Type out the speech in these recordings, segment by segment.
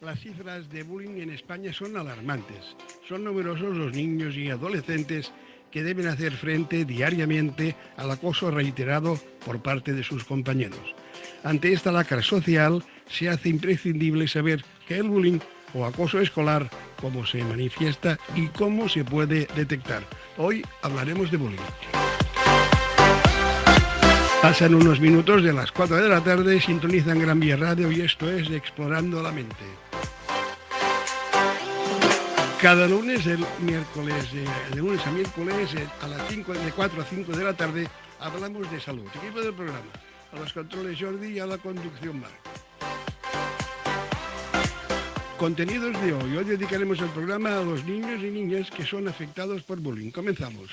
Las cifras de bullying en España son alarmantes. Son numerosos los niños y adolescentes que deben hacer frente diariamente al acoso reiterado por parte de sus compañeros. Ante esta lacra social, se hace imprescindible saber qué es el bullying o acoso escolar, cómo se manifiesta y cómo se puede detectar. Hoy hablaremos de bullying. Pasan unos minutos de las 4 de la tarde, sintonizan Gran Vía Radio y esto es Explorando la Mente. Cada lunes, de lunes a miércoles, a las 5, de 4 a 5 de la tarde, hablamos de salud. Equipo del programa, a los controles Jordi y a la conducción Marc. Contenidos de hoy. Hoy dedicaremos el programa a los niños y niñas que son afectados por bullying. Comenzamos.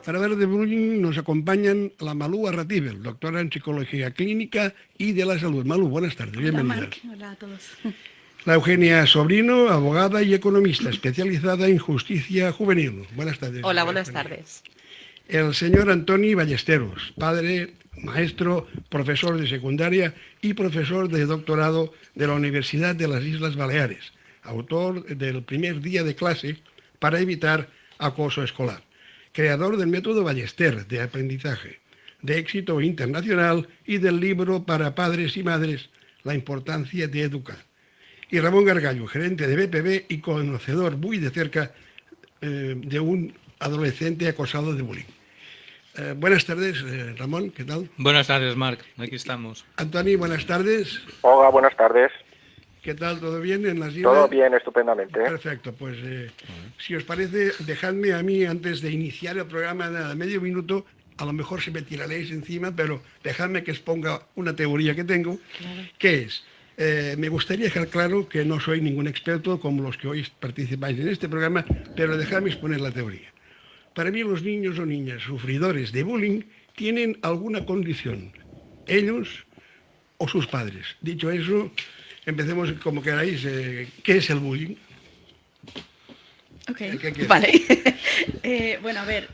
Para hablar de bullying nos acompañan la Malú Arratibel, doctora en Psicología Clínica y de la Salud. Malú, buenas tardes, bienvenida. Hola, Marc. Hola a todos. La Eugenia Sobrino, abogada y economista, especializada en justicia juvenil. Buenas tardes. Hola, buenas tardes. El señor Antoni Ballesteros, padre, maestro, profesor de secundaria y profesor de doctorado de la Universidad de las Islas Baleares, autor del primer día de clase para evitar acoso escolar, creador del método Ballester de aprendizaje, de éxito internacional y del libro para padres y madres, La importancia de educar. Y Ramón Gargallo, gerente de BPB y conocedor muy de cerca de un adolescente acosado de bullying. Buenas tardes, Ramón, ¿qué tal? Buenas tardes, Marc, aquí estamos. Antoni, buenas tardes. Hola, buenas tardes. ¿Qué tal? ¿Todo bien en las islas? Todo bien, estupendamente. Perfecto, pues si os parece, dejadme a mí, antes de iniciar el programa, nada, medio minuto, a lo mejor se me tiraréis encima, pero dejadme que exponga una teoría que tengo, que es, me gustaría dejar claro que no soy ningún experto como los que hoy participáis en este programa, pero dejadme exponer la teoría. Para mí los niños o niñas sufridores de bullying tienen alguna condición, ellos o sus padres. Dicho eso, empecemos como queráis. ¿Qué es el bullying? Ok, vale. Bueno, a ver,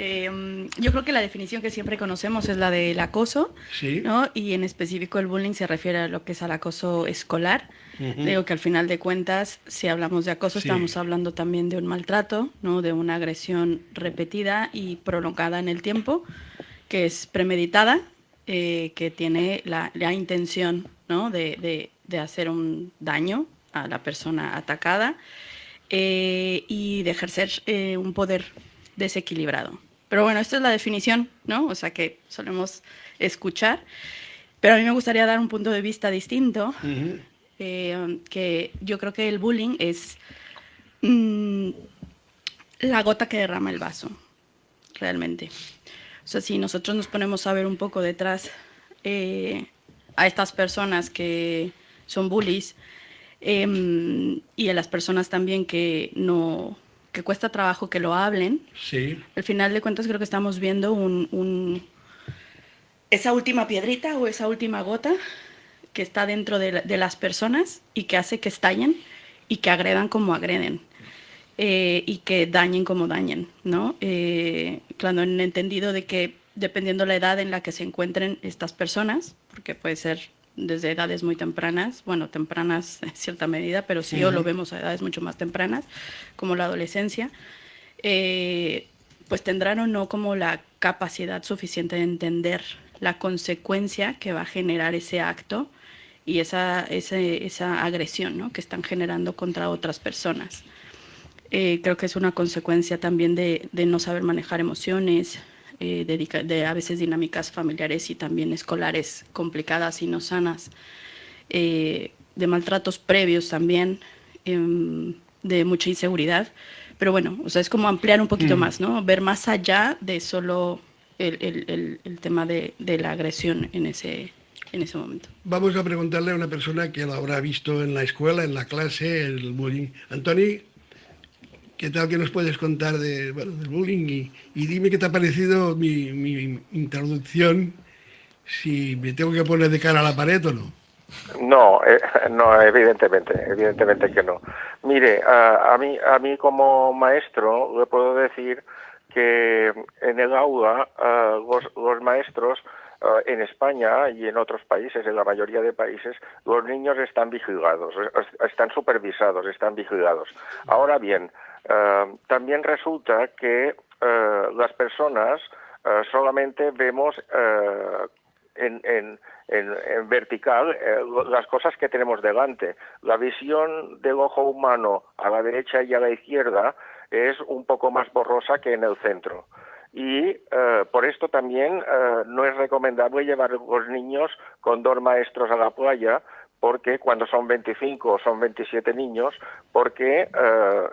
yo creo que la definición que siempre conocemos es la del acoso, Sí. ¿no? Y en específico el bullying se refiere a lo que es al acoso escolar. Digo que al final de cuentas, si hablamos de acoso, Sí. estamos hablando también de un maltrato, ¿no? De una agresión repetida y prolongada en el tiempo, que es premeditada, que tiene la intención, ¿no? de hacer un daño a la persona atacada. Y de ejercer un poder desequilibrado. Pero bueno, esta es la definición, ¿no? O sea, que solemos escuchar. Pero a mí me gustaría dar un punto de vista distinto, que yo creo que el bullying es la gota que derrama el vaso, realmente. O sea, si nosotros nos ponemos a ver un poco detrás a estas personas que son bullies, y a las personas también que cuesta trabajo que lo hablen. Sí. Al final de cuentas creo que estamos viendo esa última piedrita o esa última gota que está dentro de las personas y que hace que estallen y que agredan como agreden, y que dañen como dañen, ¿no? Claro, en el entendido de que dependiendo la edad en la que se encuentren estas personas, porque puede ser desde edades muy tempranas, bueno, tempranas en cierta medida, pero sí o lo vemos a edades mucho más tempranas, como la adolescencia, pues tendrán o no como la capacidad suficiente de entender la consecuencia que va a generar ese acto y esa agresión, ¿no? Que están generando contra otras personas. Creo que es una consecuencia también de no saber manejar emociones, de a veces dinámicas familiares y también escolares complicadas y no sanas, de maltratos previos también, de mucha inseguridad. Pero bueno, o sea, es como ampliar un poquito más, ¿no? Ver más allá de solo el tema de la agresión en ese momento. Vamos a preguntarle a una persona que lo habrá visto en la escuela, en la clase, el bullying. Antoni, ¿qué tal que nos puedes contar del bullying? Y dime qué te ha parecido mi introducción, si me tengo que poner de cara a la pared o no. No, no, evidentemente que no. Mire, a mí como maestro le puedo decir que en el aula los maestros en España y en otros países, en la mayoría de países, los niños están vigilados, están supervisados, están vigilados. Ahora bien, también resulta que las personas solamente vemos en vertical las cosas que tenemos delante. La visión del ojo humano a la derecha y a la izquierda es un poco más borrosa que en el centro. Y por esto también no es recomendable llevar a los niños con 2 maestros a la playa, porque cuando son 25 o son 27 niños, porque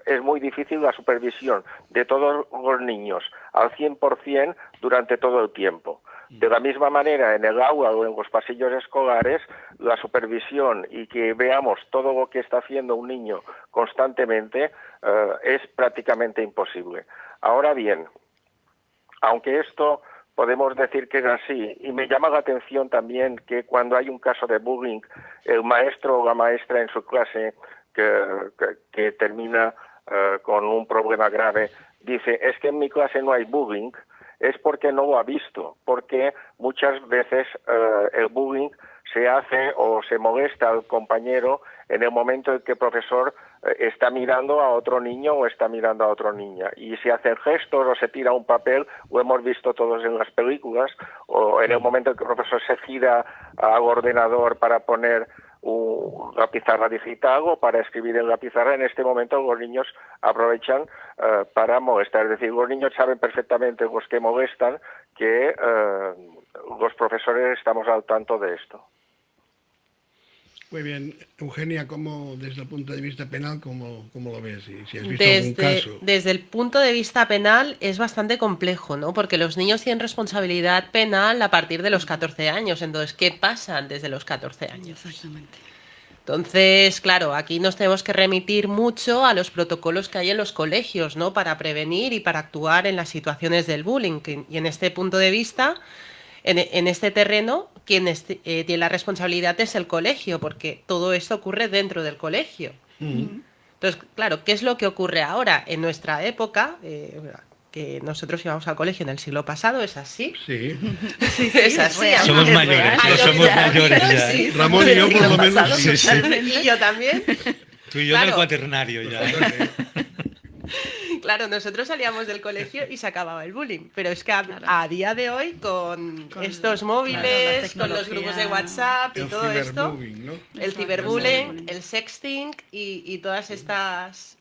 es muy difícil la supervisión de todos los niños al 100% durante todo el tiempo. De la misma manera, en el aula o en los pasillos escolares, la supervisión y que veamos todo lo que está haciendo un niño constantemente es prácticamente imposible. Ahora bien, aunque esto podemos decir que es así, y me llama la atención también que cuando hay un caso de bullying, el maestro o la maestra en su clase que termina con un problema grave, dice, es que en mi clase no hay bullying, es porque no lo ha visto, porque muchas veces el bullying se hace o se molesta al compañero en el momento en que el profesor está mirando a otro niño o está mirando a otra niña, y se hacen gestos o se tira un papel, lo hemos visto todos en las películas, o en el momento en que el profesor se gira al ordenador para poner la pizarra digital o para escribir en la pizarra. En este momento los niños aprovechan para molestar, es decir, los niños saben perfectamente, los que molestan, que los profesores estamos al tanto de esto. Muy bien. Eugenia, ¿cómo, desde el punto de vista penal, cómo lo ves? Si has visto algún caso. Desde el punto de vista penal es bastante complejo, ¿no? Porque los niños tienen responsabilidad penal a partir de los 14 años. Entonces, ¿qué pasa desde los 14 años? Exactamente. Entonces, claro, aquí nos tenemos que remitir mucho a los protocolos que hay en los colegios, ¿no? Para prevenir y para actuar en las situaciones del bullying. Y en este punto de vista, en este terreno, quien tiene la responsabilidad es el colegio, porque todo esto ocurre dentro del colegio. Entonces, claro, ¿qué es lo que ocurre ahora? En nuestra época, que nosotros íbamos al colegio en el siglo pasado, ¿es así? Sí. Es así. Somos mayores, no somos mayores ya. Sí, Ramón y yo por lo menos. Sí, sí. Y yo también. Tú y yo Claro. del cuaternario ya. Claro, nosotros salíamos del colegio y se acababa el bullying, pero es que a día de hoy, con estos móviles, claro, la con los grupos de tecnología, WhatsApp y El todo esto, ciberbullying, ¿no? el ciberbullying, el sexting y todas estas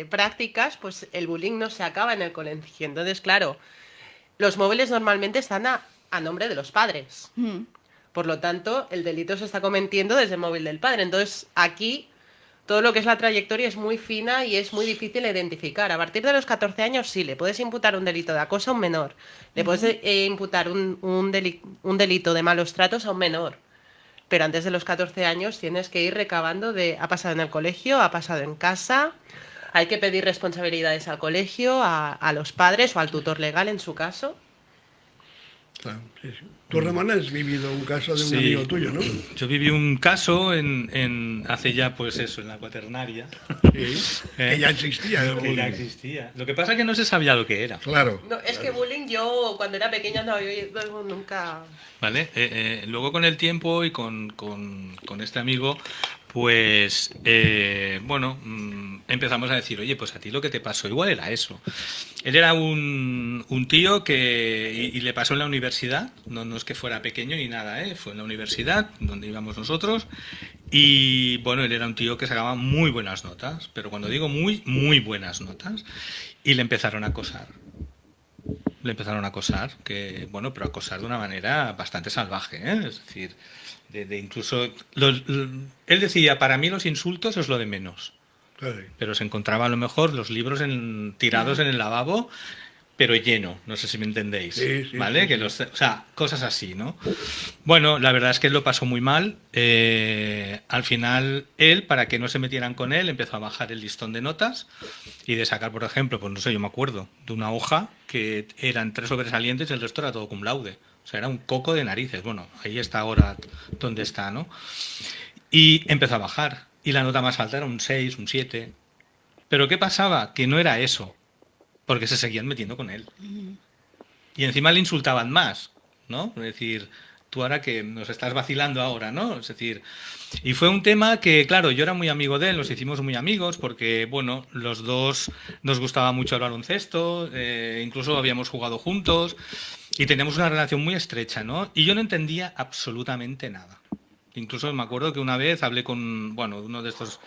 prácticas, pues el bullying no se acaba en el colegio. Entonces, claro, los móviles normalmente están a nombre de los padres. Por lo tanto, el delito se está cometiendo desde el móvil del padre. Entonces, aquí todo lo que es la trayectoria es muy fina y es muy difícil de identificar. A partir de los 14 años sí, le puedes imputar un delito de acoso a un menor, le puedes imputar un delito de malos tratos a un menor, pero antes de los 14 años tienes que ir recabando ha pasado en el colegio, ha pasado en casa, hay que pedir responsabilidades al colegio, a los padres o al tutor legal en su caso. Claro, sí, sí. Tú, Ramón, has vivido un caso de un amigo tuyo, ¿no? Yo viví un caso hace ya, pues eso, en la cuaternaria. Sí, que ya existía. el Que ya bullying. existía. Lo que pasa es que no se sabía lo que era. Claro. No, es que bullying yo cuando era pequeña no había oído nunca. ¿Vale? Luego con el tiempo y con este amigo, pues, bueno, empezamos a decir, oye, pues a ti lo que te pasó igual era eso. Él era un tío que, y le pasó en la universidad, no es que fuera pequeño ni nada, fue en la universidad, donde íbamos nosotros, y bueno, él era un tío que sacaba muy buenas notas, pero cuando digo muy, muy buenas notas, y le empezaron a acosar. Le empezaron a acosar, bueno, pero acosar de una manera bastante salvaje, es decir, de incluso él decía, para mí los insultos es lo de menos, Claro. pero se encontraba a lo mejor los libros tirados en el lavabo, pero lleno, no sé si me entendéis, Sí, sí, ¿vale? sí, O sea, cosas así, ¿no? Bueno, la verdad es que él lo pasó muy mal. Al final, él, para que no se metieran con él, empezó a bajar el listón de notas y de sacar, por ejemplo, pues no sé, yo me acuerdo, de una hoja que eran 3 sobresalientes y el resto era todo cum laude. O sea, era un coco de narices. Bueno, ahí está ahora donde está, ¿no? Y empezó a bajar. Y la nota más alta era un 6, un 7. Pero ¿qué pasaba? Que no era eso. Porque se seguían metiendo con él. Y encima le insultaban más, ¿no? Es decir, tú ahora que nos estás vacilando ahora, ¿no? Es decir, y fue un tema que, claro, yo era muy amigo de él, nos hicimos muy amigos porque, bueno, los dos nos gustaba mucho el baloncesto, incluso habíamos jugado juntos y teníamos una relación muy estrecha, ¿no? Y yo no entendía absolutamente nada. Incluso me acuerdo que una vez hablé con, bueno, uno de estos,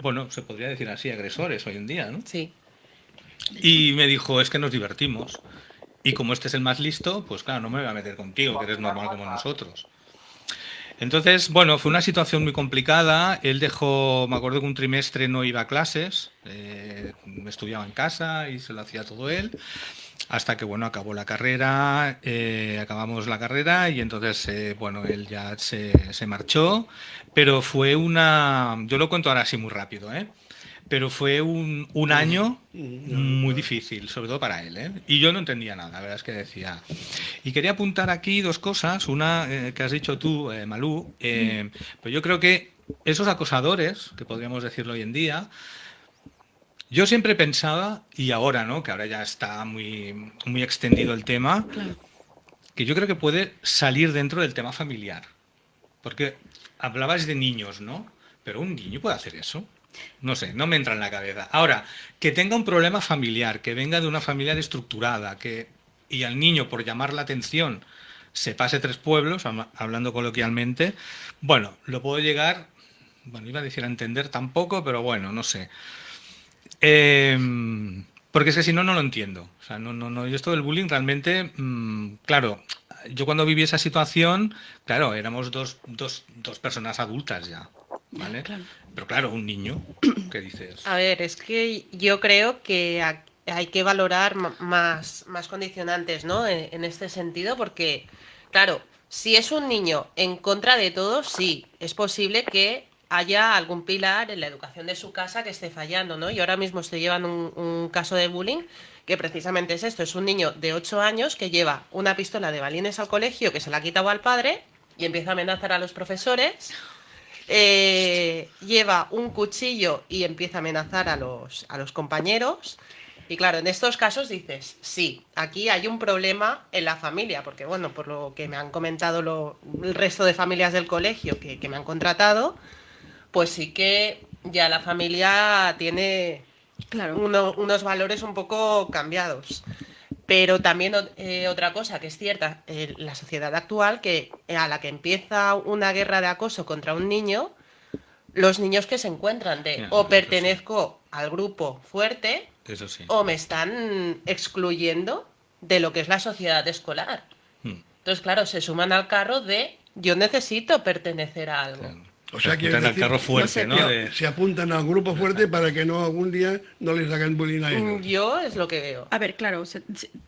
bueno, se podría decir así, agresores hoy en día, ¿no? Sí. Y me dijo, es que nos divertimos. Y como este es el más listo, pues claro, no me voy a meter contigo, que eres normal como nosotros. Entonces, bueno, fue una situación muy complicada. Él dejó, me acuerdo que un trimestre no iba a clases, estudiaba en casa y se lo hacía todo él, hasta que, bueno, acabó la carrera, acabamos la carrera y entonces, bueno, él ya se marchó, pero fue una, yo lo cuento ahora así muy rápido, pero fue un año muy difícil, sobre todo para él, ¿eh? Y yo no entendía nada, la verdad es que decía. Y quería apuntar aquí dos cosas. Una que has dicho tú, Malú, pues yo creo que esos acosadores, que podríamos decirlo hoy en día, yo siempre pensaba, y ahora, ¿no? Que ahora ya está muy, muy extendido el tema, Claro. que yo creo que puede salir dentro del tema familiar. Porque hablabas de niños, ¿no? Pero un niño puede hacer eso. No sé, no me entra en la cabeza. Ahora, que tenga un problema familiar, que venga de una familia desestructurada, y al niño, por llamar la atención, se pase 3 pueblos, hablando coloquialmente, bueno, lo puedo llegar, bueno, iba a decir a entender tampoco, pero bueno, no sé. Porque es que si no, no lo entiendo. O sea, no, yo esto del bullying realmente, claro, yo cuando viví esa situación, claro, éramos dos personas adultas ya, ¿vale? Claro. Pero claro, un niño, ¿qué dices? A ver, es que yo creo que hay que valorar más condicionantes, ¿no? En este sentido, porque, claro, si es un niño en contra de todo, sí, es posible que haya algún pilar en la educación de su casa que esté fallando, ¿no? Yo ahora mismo estoy llevando un caso de bullying que precisamente es esto, es un niño de 8 años que lleva una pistola de balines al colegio que se la ha quitado al padre y empieza a amenazar a los profesores. Lleva un cuchillo y empieza a amenazar a los compañeros. Y claro, en estos casos dices, sí, aquí hay un problema en la familia, porque bueno, por lo que me han comentado el resto de familias del colegio que me han contratado, pues sí que ya la familia tiene Claro. unos valores un poco cambiados. Pero también otra cosa que es cierta, la sociedad actual, que a la que empieza una guerra de acoso contra un niño, los niños que se encuentran de o pertenezco al grupo fuerte Eso sí. o me están excluyendo de lo que es la sociedad escolar. Entonces, claro, se suman al carro de yo necesito pertenecer a algo. Claro. O sea, Apuntan al carro fuerte, no ¿no? sé, se apuntan al grupo fuerte para que no algún día no les hagan bullying a ellos. Yo es lo que veo. A ver, claro,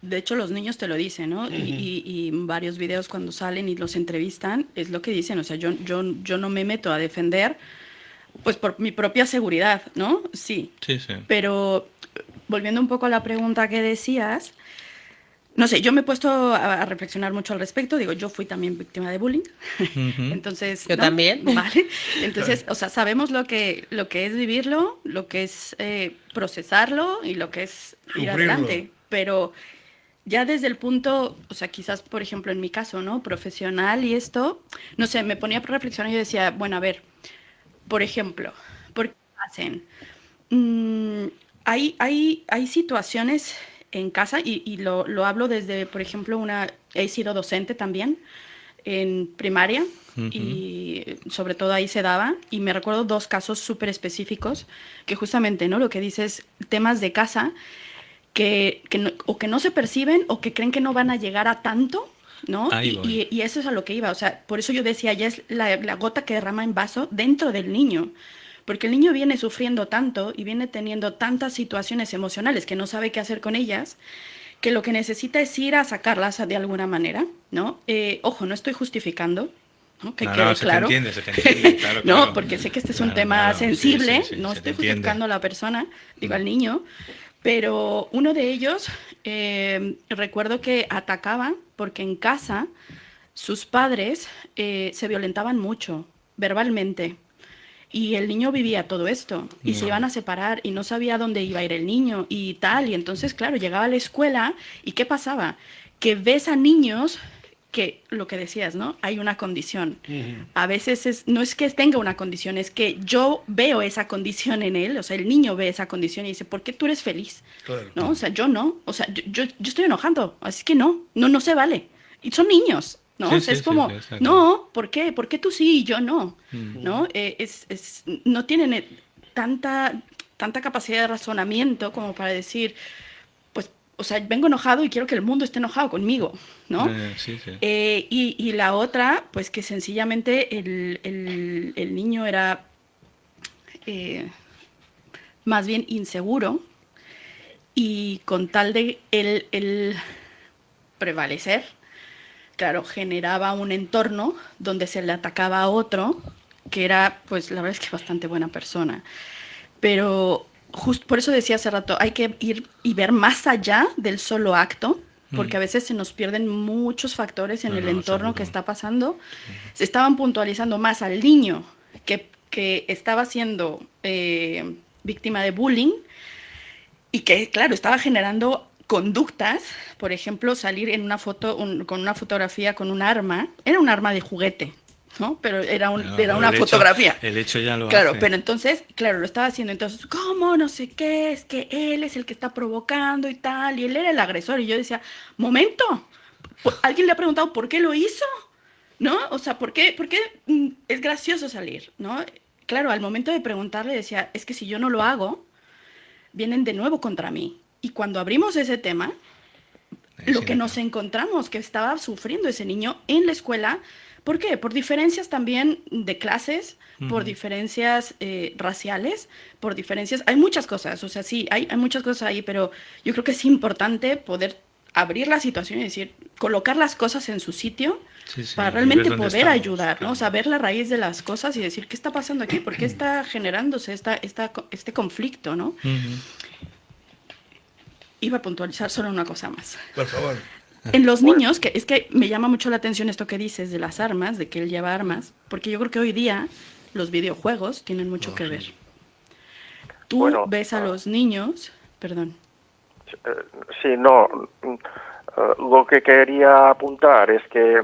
de hecho los niños te lo dicen, ¿no? Y varios videos cuando salen y los entrevistan, es lo que dicen, o sea, yo no me meto a defender, pues por mi propia seguridad, ¿no? Sí. Sí, sí. Pero volviendo un poco a la pregunta que decías, no sé, yo me he puesto a reflexionar mucho al respecto. Digo, yo fui también víctima de bullying. Entonces, Yo ¿no? también. Vale. Entonces, o sea, sabemos lo que es vivirlo, lo que es procesarlo y lo que es ir Sufrirlo. adelante. Pero ya desde el punto, o sea, quizás, por ejemplo, en mi caso, ¿no? Profesional y esto, no sé, me ponía a reflexionar y yo decía, bueno, a ver, por ejemplo, ¿por qué hacen? Hay situaciones en casa, y lo hablo desde, por ejemplo, he sido docente también en primaria, y sobre todo ahí se daba, y me recuerdo 2 casos súper específicos, que justamente, ¿no? Lo que dices, temas de casa, que no se perciben, o que creen que no van a llegar a tanto, ¿no? Ahí voy. Y eso es a lo que iba, o sea, por eso yo decía, ya es la gota que derrama en vaso dentro del niño. Porque el niño viene sufriendo tanto y viene teniendo tantas situaciones emocionales que no sabe qué hacer con ellas, que lo que necesita es ir a sacarlas de alguna manera, ¿no? Ojo, no estoy justificando, ¿no? Que quede claro. Se te entiende, claro, No, porque sé que este es un tema sensible, sí, no se te estoy entiende. justificando a la persona, digo al niño, Pero uno de ellos, recuerdo que atacaban porque en casa sus padres se violentaban mucho, verbalmente. Y el niño vivía todo esto y se iban a separar y no sabía dónde iba a ir el niño y tal. Y entonces, claro, llegaba a la escuela y ¿qué pasaba? Que ves a niños que, lo que decías, ¿no? Hay una condición. A veces no es que tenga una condición, es que yo veo esa condición en él, o sea, el niño ve esa condición y dice, ¿por qué tú eres feliz? Claro. ¿No? O sea, yo no, o sea, yo estoy enojando, así que no se vale. Y son niños, ¿no? Sí, O sea, sí, es como, sí, está claro. no, ¿por qué? ¿Por qué tú sí y yo no? ¿No? No tienen tanta capacidad de razonamiento como para decir, pues, o sea, vengo enojado y quiero que el mundo esté enojado conmigo, ¿no? Sí, sí. Y la otra, pues que sencillamente el niño era más bien inseguro y con tal de él prevalecer, claro, generaba un entorno donde se le atacaba a otro que era, pues la verdad es que bastante buena persona. Pero justo por eso decía hace rato, hay que ir y ver más allá del solo acto, porque a veces se nos pierden muchos factores en el entorno seguro. que está pasando. Se estaban puntualizando más al niño que estaba siendo víctima de bullying y que, claro, estaba generando conductas, por ejemplo, salir en una foto con una fotografía con un arma, era un arma de juguete, ¿no? Pero era una fotografía. El hecho ya lo Claro, hace. pero entonces, claro, lo estaba haciendo. Entonces, ¿cómo? No sé qué, es que él es el que está provocando y tal, y él era el agresor. Y yo decía, momento, ¿alguien le ha preguntado por qué lo hizo? ¿No? O sea, ¿por qué es gracioso salir? ¿No? Claro, al momento de preguntarle decía, es que si yo no lo hago, vienen de nuevo contra mí. Y cuando abrimos ese tema, lo que nos encontramos que estaba sufriendo ese niño en la escuela, ¿por qué? Por diferencias también de clases, por diferencias raciales, por diferencias, hay muchas cosas, o sea, sí, hay muchas cosas ahí, pero yo creo que es importante poder abrir la situación y decir, colocar las cosas en su sitio para y realmente ver dónde poder estamos, ayudar, ¿no? claro. O sea, ver la raíz de las cosas y decir, ¿qué está pasando aquí? ¿Por qué está generándose este conflicto, ¿no? Iba a puntualizar solo una cosa más. Por favor. En los niños, que es que me llama mucho la atención esto que dices de las armas, de que él lleva armas, porque yo creo que hoy día los videojuegos tienen mucho que ver. Tú Bueno, ves a los niños, perdón. Sí, no. Lo que quería apuntar es que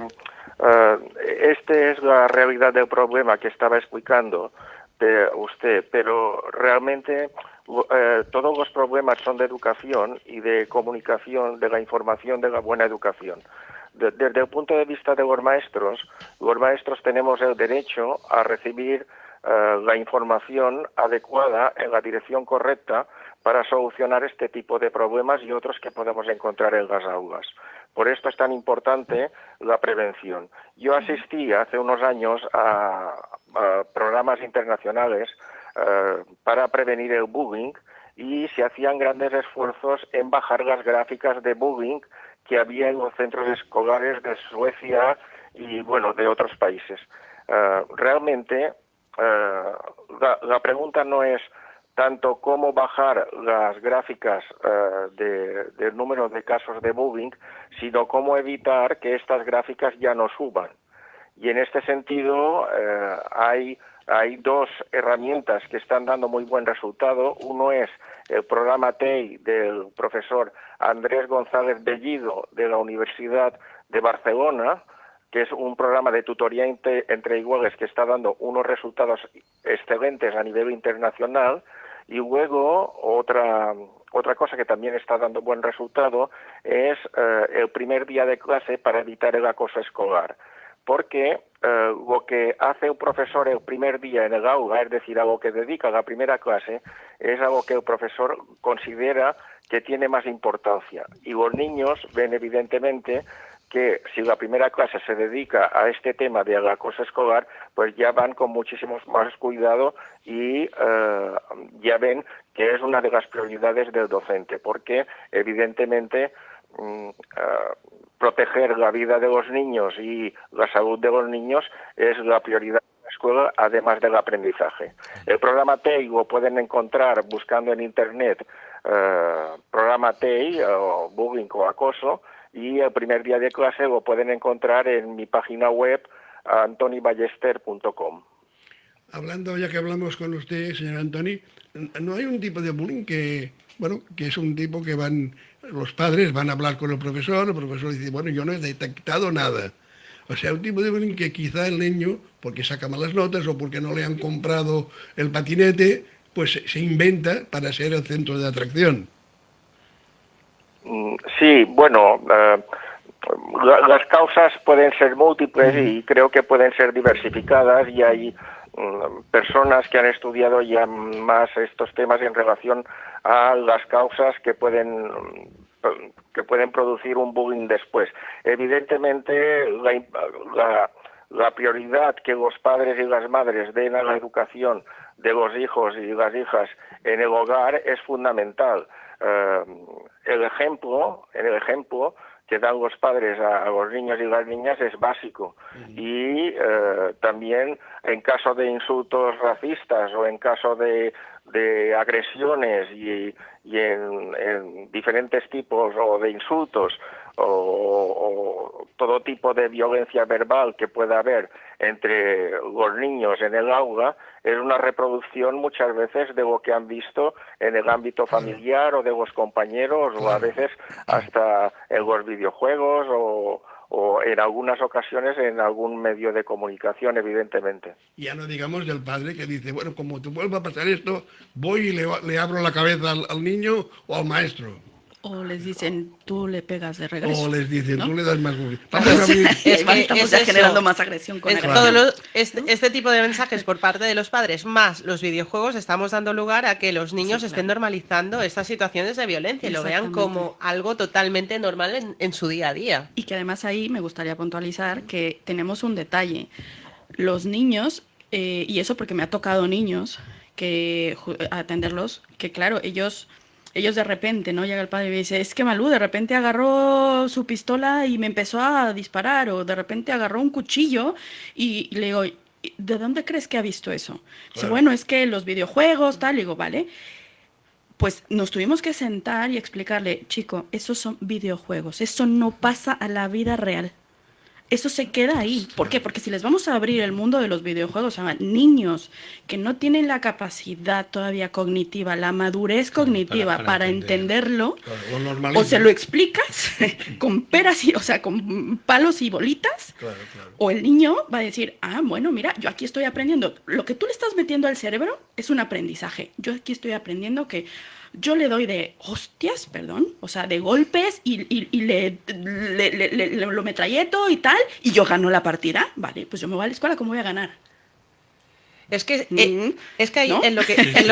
esta es la realidad del problema que estaba explicando de usted, pero realmente todos los problemas son de educación y de comunicación, de la información, de la buena educación. Desde el punto de vista de los maestros tenemos el derecho a recibir la información adecuada en la dirección correcta para solucionar este tipo de problemas y otros que podemos encontrar en las aulas. Por esto es tan importante la prevención. Yo asistí hace unos años a programas internacionales para prevenir el bullying y se hacían grandes esfuerzos en bajar las gráficas de bullying que había en los centros escolares de Suecia y, bueno, de otros países. Realmente, la pregunta no es tanto cómo bajar las gráficas del número de casos de bullying, sino cómo evitar que estas gráficas ya no suban. Y en este sentido hay dos herramientas que están dando muy buen resultado. Uno es el programa TEI del profesor Andrés González Bellido de la Universidad de Barcelona, que es un programa de tutoría entre iguales que está dando unos resultados excelentes a nivel internacional. Y luego otra cosa que también está dando buen resultado es el primer día de clase para evitar el acoso escolar. Porque lo que hace un profesor el primer día en el aula, es decir, a lo que dedica la primera clase, es algo que el profesor considera que tiene más importancia. Y los niños ven evidentemente que si la primera clase se dedica a este tema del acoso escolar, pues ya van con muchísimo más cuidado y ya ven que es una de las prioridades del docente, porque evidentemente proteger la vida de los niños y la salud de los niños es la prioridad de la escuela, además del aprendizaje. El programa TEI lo pueden encontrar buscando en Internet programa TEI o bullying o acoso, y el primer día de clase lo pueden encontrar en mi página web antoniballester.com. Hablando, ya que hablamos con usted, señor Antoni, ¿no hay un tipo de bullying que, bueno, que es un tipo que los padres van a hablar con el profesor dice, bueno, yo no he detectado nada? O sea, un tipo de bullying que quizá el niño, porque saca malas notas o porque no le han comprado el patinete, pues se inventa para ser el centro de atracción. Sí, bueno, las causas pueden ser múltiples y creo que pueden ser diversificadas, y hay personas que han estudiado ya más estos temas en relación a las causas que pueden producir un bullying después. Evidentemente, la prioridad que los padres y las madres den a la educación de los hijos y las hijas en el hogar es fundamental. El ejemplo que dan los padres a los niños y las niñas es básico, y también en caso de insultos racistas o en caso de agresiones y en diferentes tipos o de insultos o todo tipo de violencia verbal que pueda haber entre los niños en el aula, es una reproducción muchas veces de lo que han visto en el ámbito familiar o de los compañeros, o a veces hasta en los videojuegos o en algunas ocasiones en algún medio de comunicación, evidentemente. Ya no digamos del padre que dice, bueno, como te vuelva a pasar esto, voy y le abro la cabeza al niño o al maestro. O les dicen, tú le pegas de regreso. O les dicen, ¿no? tú le das más bullying. Claro, Vamos a abrir- estamos ya generando más agresión con agresión. Este tipo de mensajes por parte de los padres más los videojuegos estamos dando lugar a que los niños estén normalizando estas situaciones de violencia y lo vean como algo totalmente normal en su día a día. Y que además ahí me gustaría puntualizar que tenemos un detalle. Los niños, y eso porque me ha tocado niños que atenderlos, que claro, ellos de repente, ¿no? Llega el padre y me dice, es que Malú de repente agarró su pistola y me empezó a disparar, o de repente agarró un cuchillo y le digo, ¿de dónde crees que ha visto eso? Dice, Claro. bueno, es que los videojuegos, tal, y digo, vale. Pues nos tuvimos que sentar y explicarle, chico, esos son videojuegos, eso no pasa a la vida real. Eso se queda ahí. ¿Por qué? Porque si les vamos a abrir el mundo de los videojuegos a niños que no tienen la capacidad todavía cognitiva, la madurez cognitiva para entenderlo, Claro, lo normaliza. o se lo explicas con peras y, o sea, con palos y bolitas, Claro, claro. o el niño va a decir, ah, bueno, mira, yo aquí estoy aprendiendo. Lo que tú le estás metiendo al cerebro es un aprendizaje. Yo aquí estoy aprendiendo que yo le doy de hostias, perdón, o sea, de golpes y lo metralleto y tal, y yo gano la partida. Vale, pues yo me voy a la escuela, ¿cómo voy a ganar? Es que, ahí, ¿no? en lo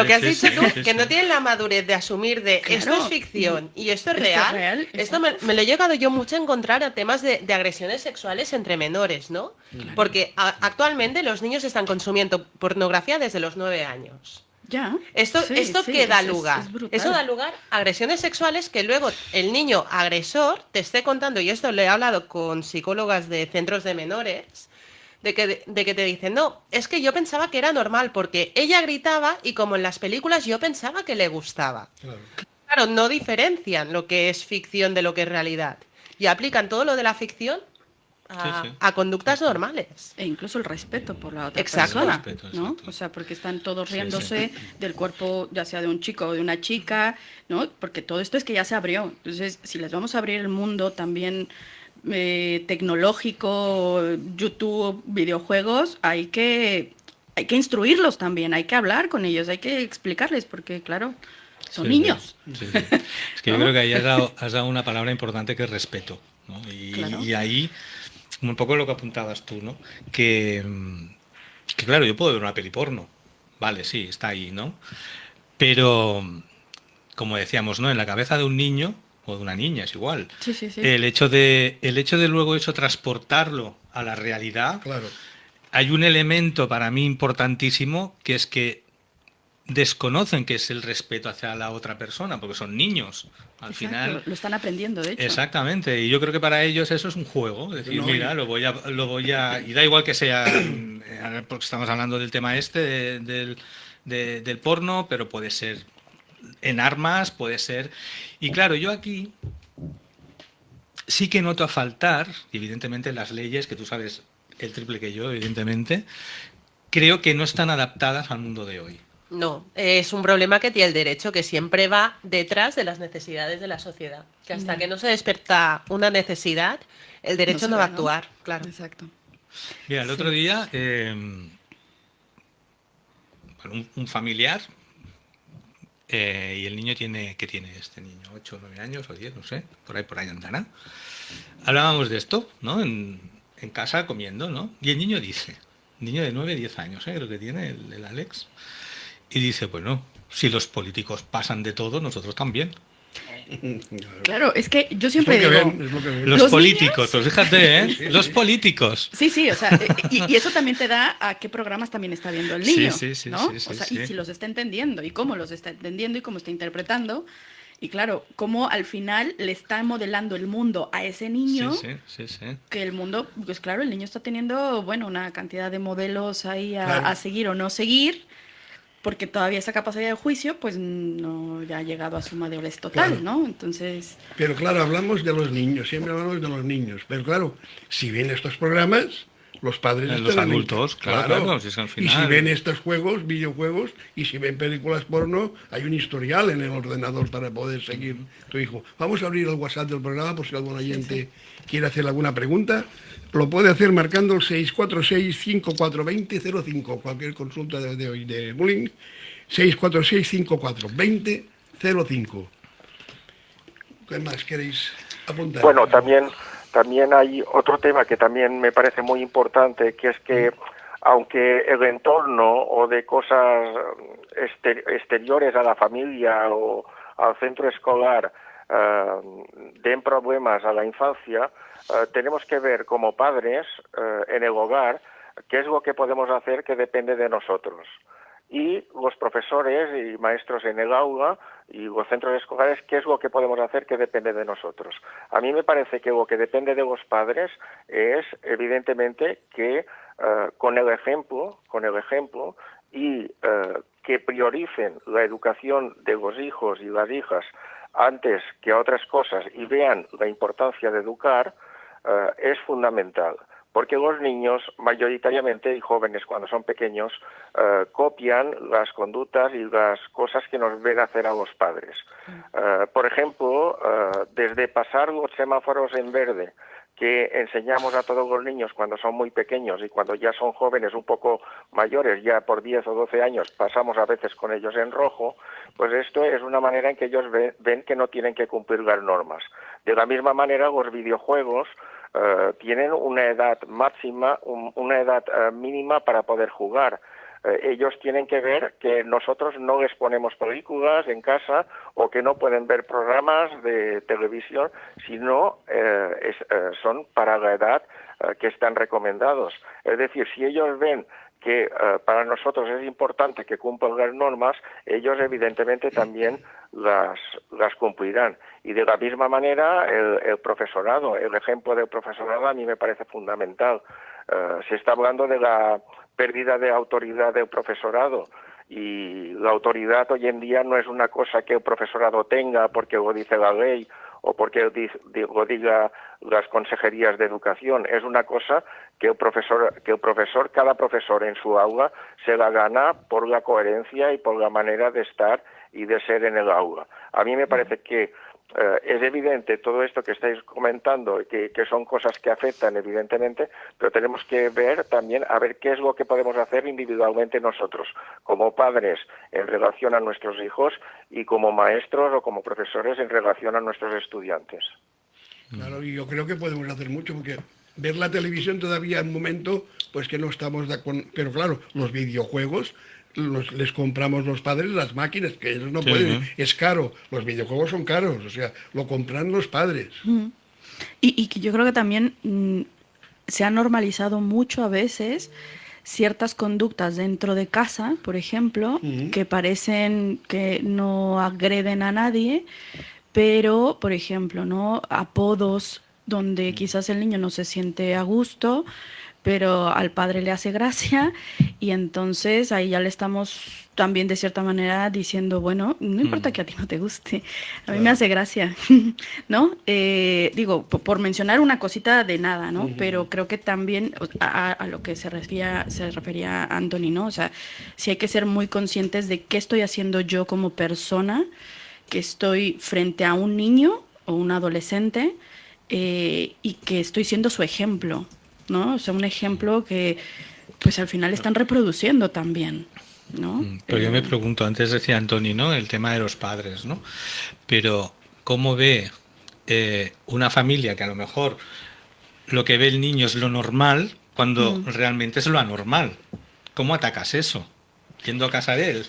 que has dicho tú, sí, que sí. no tienen la madurez de asumir de Claro. esto es ficción y esto es Esto es real. real, Esto me lo he llegado yo mucho a encontrar a temas de agresiones sexuales entre menores, ¿no? Porque actualmente los niños están consumiendo pornografía desde los 9 años. Ya. Esto Sí, que da es lugar. brutal. Eso da lugar a agresiones sexuales que luego el niño agresor te esté contando, y esto lo he hablado con psicólogas de centros de menores, de que te dicen, no, es que yo pensaba que era normal porque ella gritaba y como en las películas yo pensaba que le gustaba. Claro. Claro, no diferencian lo que es ficción de lo que es realidad y aplican todo lo de la ficción Sí. a conductas normales. E incluso el respeto por la otra Exacto. persona, Respeto, ¿no? exacto. O sea, porque están todos Sí, riéndose del cuerpo, ya sea de un chico o de una chica, ¿no? Porque todo esto es que ya se abrió. Entonces, si les vamos a abrir el mundo también tecnológico, YouTube, videojuegos, hay que instruirlos también, hay que hablar con ellos, hay que explicarles, porque claro, son Sí, niños. sí. Es que yo creo que ahí has dado una palabra importante que es respeto, ¿no? Claro. Y ahí, un poco lo que apuntabas tú, ¿no? Que claro, yo puedo ver una peli porno, vale, sí, está ahí, ¿no? Pero, como decíamos, ¿no? En la cabeza de un niño o de una niña es igual. Sí, sí, sí. El hecho de luego eso transportarlo a la realidad, Claro. hay un elemento para mí importantísimo, que es que desconocen qué es el respeto hacia la otra persona, porque son niños. Al Exacto, final, lo están aprendiendo, de hecho. exactamente. Y yo creo que para ellos eso es un juego. Es decir, No, mira, lo voy a. Y da igual que sea. Porque estamos hablando del tema del porno, pero puede ser en armas, puede ser. Y claro, yo aquí sí que noto a faltar, y evidentemente las leyes, que tú sabes el triple que yo, evidentemente, creo que no están adaptadas al mundo de hoy. No, es un problema que tiene el derecho, que siempre va detrás de las necesidades de la sociedad. Que hasta que no se despierta una necesidad, el derecho no va a actuar, claro. Exacto. Mira, el otro día, un familiar, y el niño ¿qué tiene este niño? 8 o 9 años o 10, no sé, por ahí andará. Hablábamos de esto, ¿no? En casa comiendo, ¿no? Y el niño dice, niño de 9, 10 años, creo que tiene el Alex, y dice, bueno, si los políticos pasan de todo, nosotros también. Claro, es que yo siempre Es lo que digo... ven, es lo que ven. Los ¿Los políticos, pues fíjate, ¿eh? Sí, Los sí. políticos. Sí, o sea, y eso también te da a qué programas también está viendo el niño, Sí, ¿no? sí, O sea, sí. y si los está entendiendo, y cómo los está entendiendo, y cómo está interpretando, y claro, cómo al final le está modelando el mundo a ese niño, Sí. que el mundo, pues claro, el niño está teniendo, bueno, una cantidad de modelos ahí Claro. a seguir o no seguir, porque todavía esa capacidad de juicio, pues no ya ha llegado a su madurez total, Claro. ¿no? Entonces, Pero claro, hablamos de los niños, siempre hablamos de los niños. Pero claro, si ven estos programas, los padres Los estarán adultos, claro, si es que al Y si final- ven estos juegos, videojuegos, y si ven películas porno, hay un historial en el ordenador para poder seguir tu hijo. Vamos a abrir el WhatsApp del programa por si algún oyente quiere hacer alguna pregunta. Lo puede hacer marcando el 646-5420-05, cualquier consulta de hoy de bullying. 646-5420-05. ¿Qué más queréis apuntar? Bueno, también hay otro tema que también me parece muy importante, que es que aunque el entorno o de cosas exteriores a la familia o al centro escolar den problemas a la infancia, tenemos que ver como padres en el hogar qué es lo que podemos hacer que depende de nosotros. Y los profesores y maestros en el aula y los centros escolares, ¿qué es lo que podemos hacer que depende de nosotros? A mí me parece que lo que depende de los padres es, evidentemente, que con el ejemplo y que prioricen la educación de los hijos y las hijas antes que otras cosas y vean la importancia de educar, es fundamental. Porque los niños, mayoritariamente, y jóvenes cuando son pequeños, copian las conductas y las cosas que nos ven hacer a los padres. Por ejemplo, desde pasar los semáforos en verde, que enseñamos a todos los niños cuando son muy pequeños y cuando ya son jóvenes un poco mayores, ya por 10 o 12 años, pasamos a veces con ellos en rojo, pues esto es una manera en que ellos ven que no tienen que cumplir las normas. De la misma manera, los videojuegos tienen una edad máxima, una edad mínima para poder jugar. Ellos tienen que ver que nosotros no les ponemos películas en casa o que no pueden ver programas de televisión, sino son para la edad que están recomendados. Es decir, si ellos ven que para nosotros es importante que cumplan las normas, ellos evidentemente también las cumplirán. Y de la misma manera el profesorado, el ejemplo del profesorado a mí me parece fundamental. Se está hablando de la pérdida de autoridad del profesorado y la autoridad hoy en día no es una cosa que el profesorado tenga porque lo dice la ley o porque lo diga las consejerías de educación, es una cosa que cada profesor en su aula se la gana por la coherencia y por la manera de estar y de ser en el aula. A mí me parece que es evidente todo esto que estáis comentando, que son cosas que afectan evidentemente, pero tenemos que ver también a ver qué es lo que podemos hacer individualmente nosotros, como padres en relación a nuestros hijos y como maestros o como profesores en relación a nuestros estudiantes. Claro, y yo creo que podemos hacer mucho, porque ver la televisión todavía en un momento, pues que no estamos de acuerdo. Pero claro, los videojuegos les compramos los padres las máquinas, que ellos no pueden, es caro, los videojuegos son caros, o sea, lo compran los padres. Y que yo creo que también se ha normalizado mucho a veces ciertas conductas dentro de casa, por ejemplo, que parecen que no agreden a nadie, pero, por ejemplo, ¿no? Apodos donde quizás el niño no se siente a gusto, pero al padre le hace gracia y entonces ahí ya le estamos también de cierta manera diciendo, bueno, no importa que a ti no te guste, a mí me hace gracia, ¿no? Digo, por mencionar una cosita de nada, ¿no? Pero creo que también a lo que se refería Anthony, ¿no? O sea, sí hay que ser muy conscientes de qué estoy haciendo yo como persona, que estoy frente a un niño o un adolescente y que estoy siendo su ejemplo, ¿no? O sea, un ejemplo que pues al final están reproduciendo también, ¿no? Pero yo me pregunto, antes decía Antoni, ¿no? El tema de los padres, ¿no? Pero ¿cómo ve una familia que a lo mejor lo que ve el niño es lo normal cuando realmente es lo anormal? ¿Cómo atacas eso? Yendo a casa de él.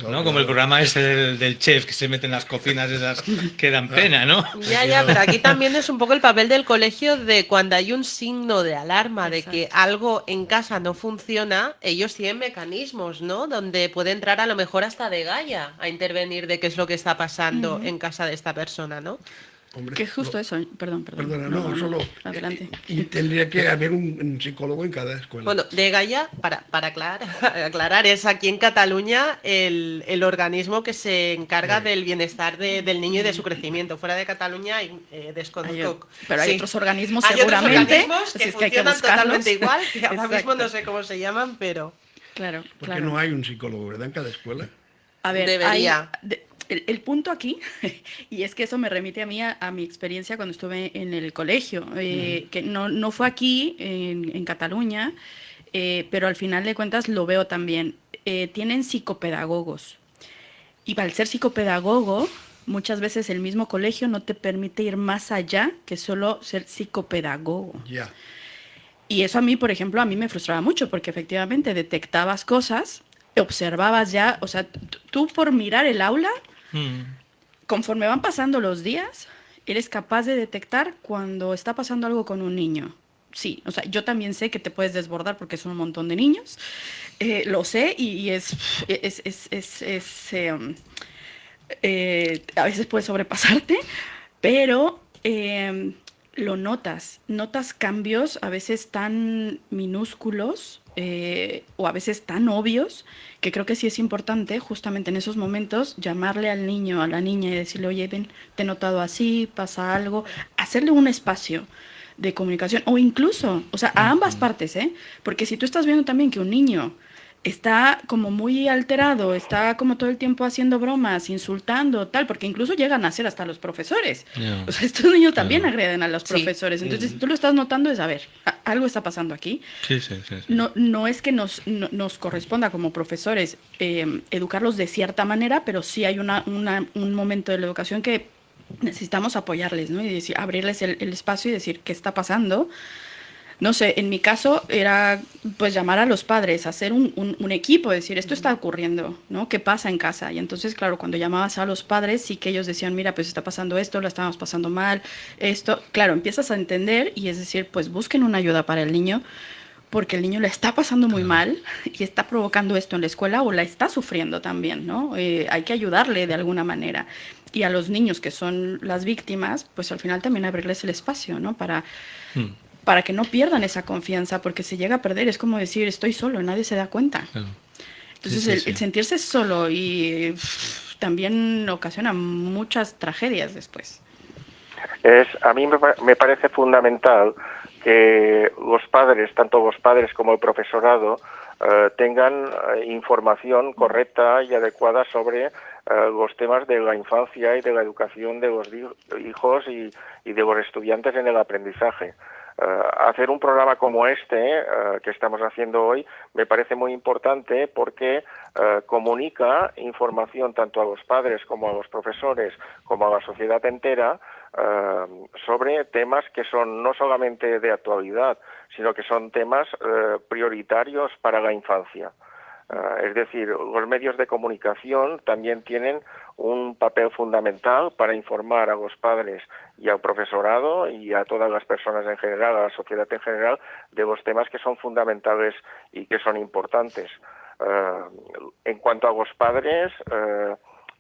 ¿No? Como el programa ese del chef que se mete en las cocinas esas que dan pena, ¿no? Ya, pero aquí también es un poco el papel del colegio de cuando hay un signo de alarma de que algo en casa no funciona, ellos tienen mecanismos, ¿no? Donde puede entrar a lo mejor hasta de Gaia a intervenir de qué es lo que está pasando en casa de esta persona, ¿no? Hombre, Que justo eso, perdón. Perdona, no, solo... Adelante. y tendría que haber un psicólogo en cada escuela. Bueno, de Gaia, para aclarar, es aquí en Cataluña el organismo que se encarga del bienestar del niño y de su crecimiento. Fuera de Cataluña desconozco. Pero hay Sí. otros organismos Hay otros seguramente, organismos que así es que hay que funcionan buscarlos. totalmente igual, que ahora mismo Exacto. no sé cómo se llaman, pero Claro, Porque claro. no hay un psicólogo, ¿verdad? En cada escuela. A ver, debería. el punto aquí, y es que eso me remite a mí a mi experiencia cuando estuve en el colegio, que no fue aquí, en Cataluña, pero al final de cuentas lo veo también. Tienen psicopedagogos. Y al ser psicopedagogo, muchas veces el mismo colegio no te permite ir más allá que solo ser psicopedagogo. Ya. Y eso a mí, por ejemplo, a mí me frustraba mucho porque efectivamente detectabas cosas, observabas ya, o sea, tú por mirar el aula, conforme van pasando los días, eres capaz de detectar cuando está pasando algo con un niño. Sí, o sea, yo también sé que te puedes desbordar porque son un montón de niños, lo sé y a veces puede sobrepasarte, pero lo notas cambios a veces tan minúsculos o a veces tan obvios que creo que sí es importante justamente en esos momentos llamarle al niño, a la niña y decirle, oye, ven, te he notado así, pasa algo, hacerle un espacio de comunicación o incluso, o sea, a ambas partes, ¿eh? Porque si tú estás viendo también que un niño está como muy alterado, está como todo el tiempo haciendo bromas, insultando, tal, porque incluso llegan a ser hasta los profesores. Yeah. O sea, estos niños también agreden a los Sí. profesores. Entonces, si tú lo estás notando, es, a ver, algo está pasando aquí. Sí. No es que nos corresponda como profesores educarlos de cierta manera, pero sí hay un momento de la educación que necesitamos apoyarles, ¿no? Y decir, abrirles el espacio y decir qué está pasando. No sé, en mi caso era pues llamar a los padres, hacer un equipo, decir, esto está ocurriendo, ¿no? ¿Qué pasa en casa? Y entonces, claro, cuando llamabas a los padres, sí que ellos decían, mira, pues está pasando esto, lo estamos pasando mal, esto. Claro, empiezas a entender y es decir, pues busquen una ayuda para el niño, porque el niño le está pasando muy mal y está provocando esto en la escuela o la está sufriendo también, ¿no? Hay que ayudarle de alguna manera. Y a los niños que son las víctimas, pues al final también abrirles el espacio, ¿no? Para que no pierdan esa confianza, porque se llega a perder, es como decir, estoy solo, nadie se da cuenta. Claro. Entonces, Sí. el sentirse solo y también ocasiona muchas tragedias después. A mí me parece fundamental que los padres, tanto los padres como el profesorado, tengan información correcta y adecuada sobre los temas de la infancia y de la educación de los hijos y de los estudiantes en el aprendizaje. Hacer un programa como este que estamos haciendo hoy me parece muy importante porque comunica información tanto a los padres como a los profesores como a la sociedad entera sobre temas que son no solamente de actualidad, sino que son temas prioritarios para la infancia. Es decir, los medios de comunicación también tienen un papel fundamental para informar a los padres y al profesorado y a todas las personas en general, a la sociedad en general, de los temas que son fundamentales y que son importantes. En cuanto a los padres,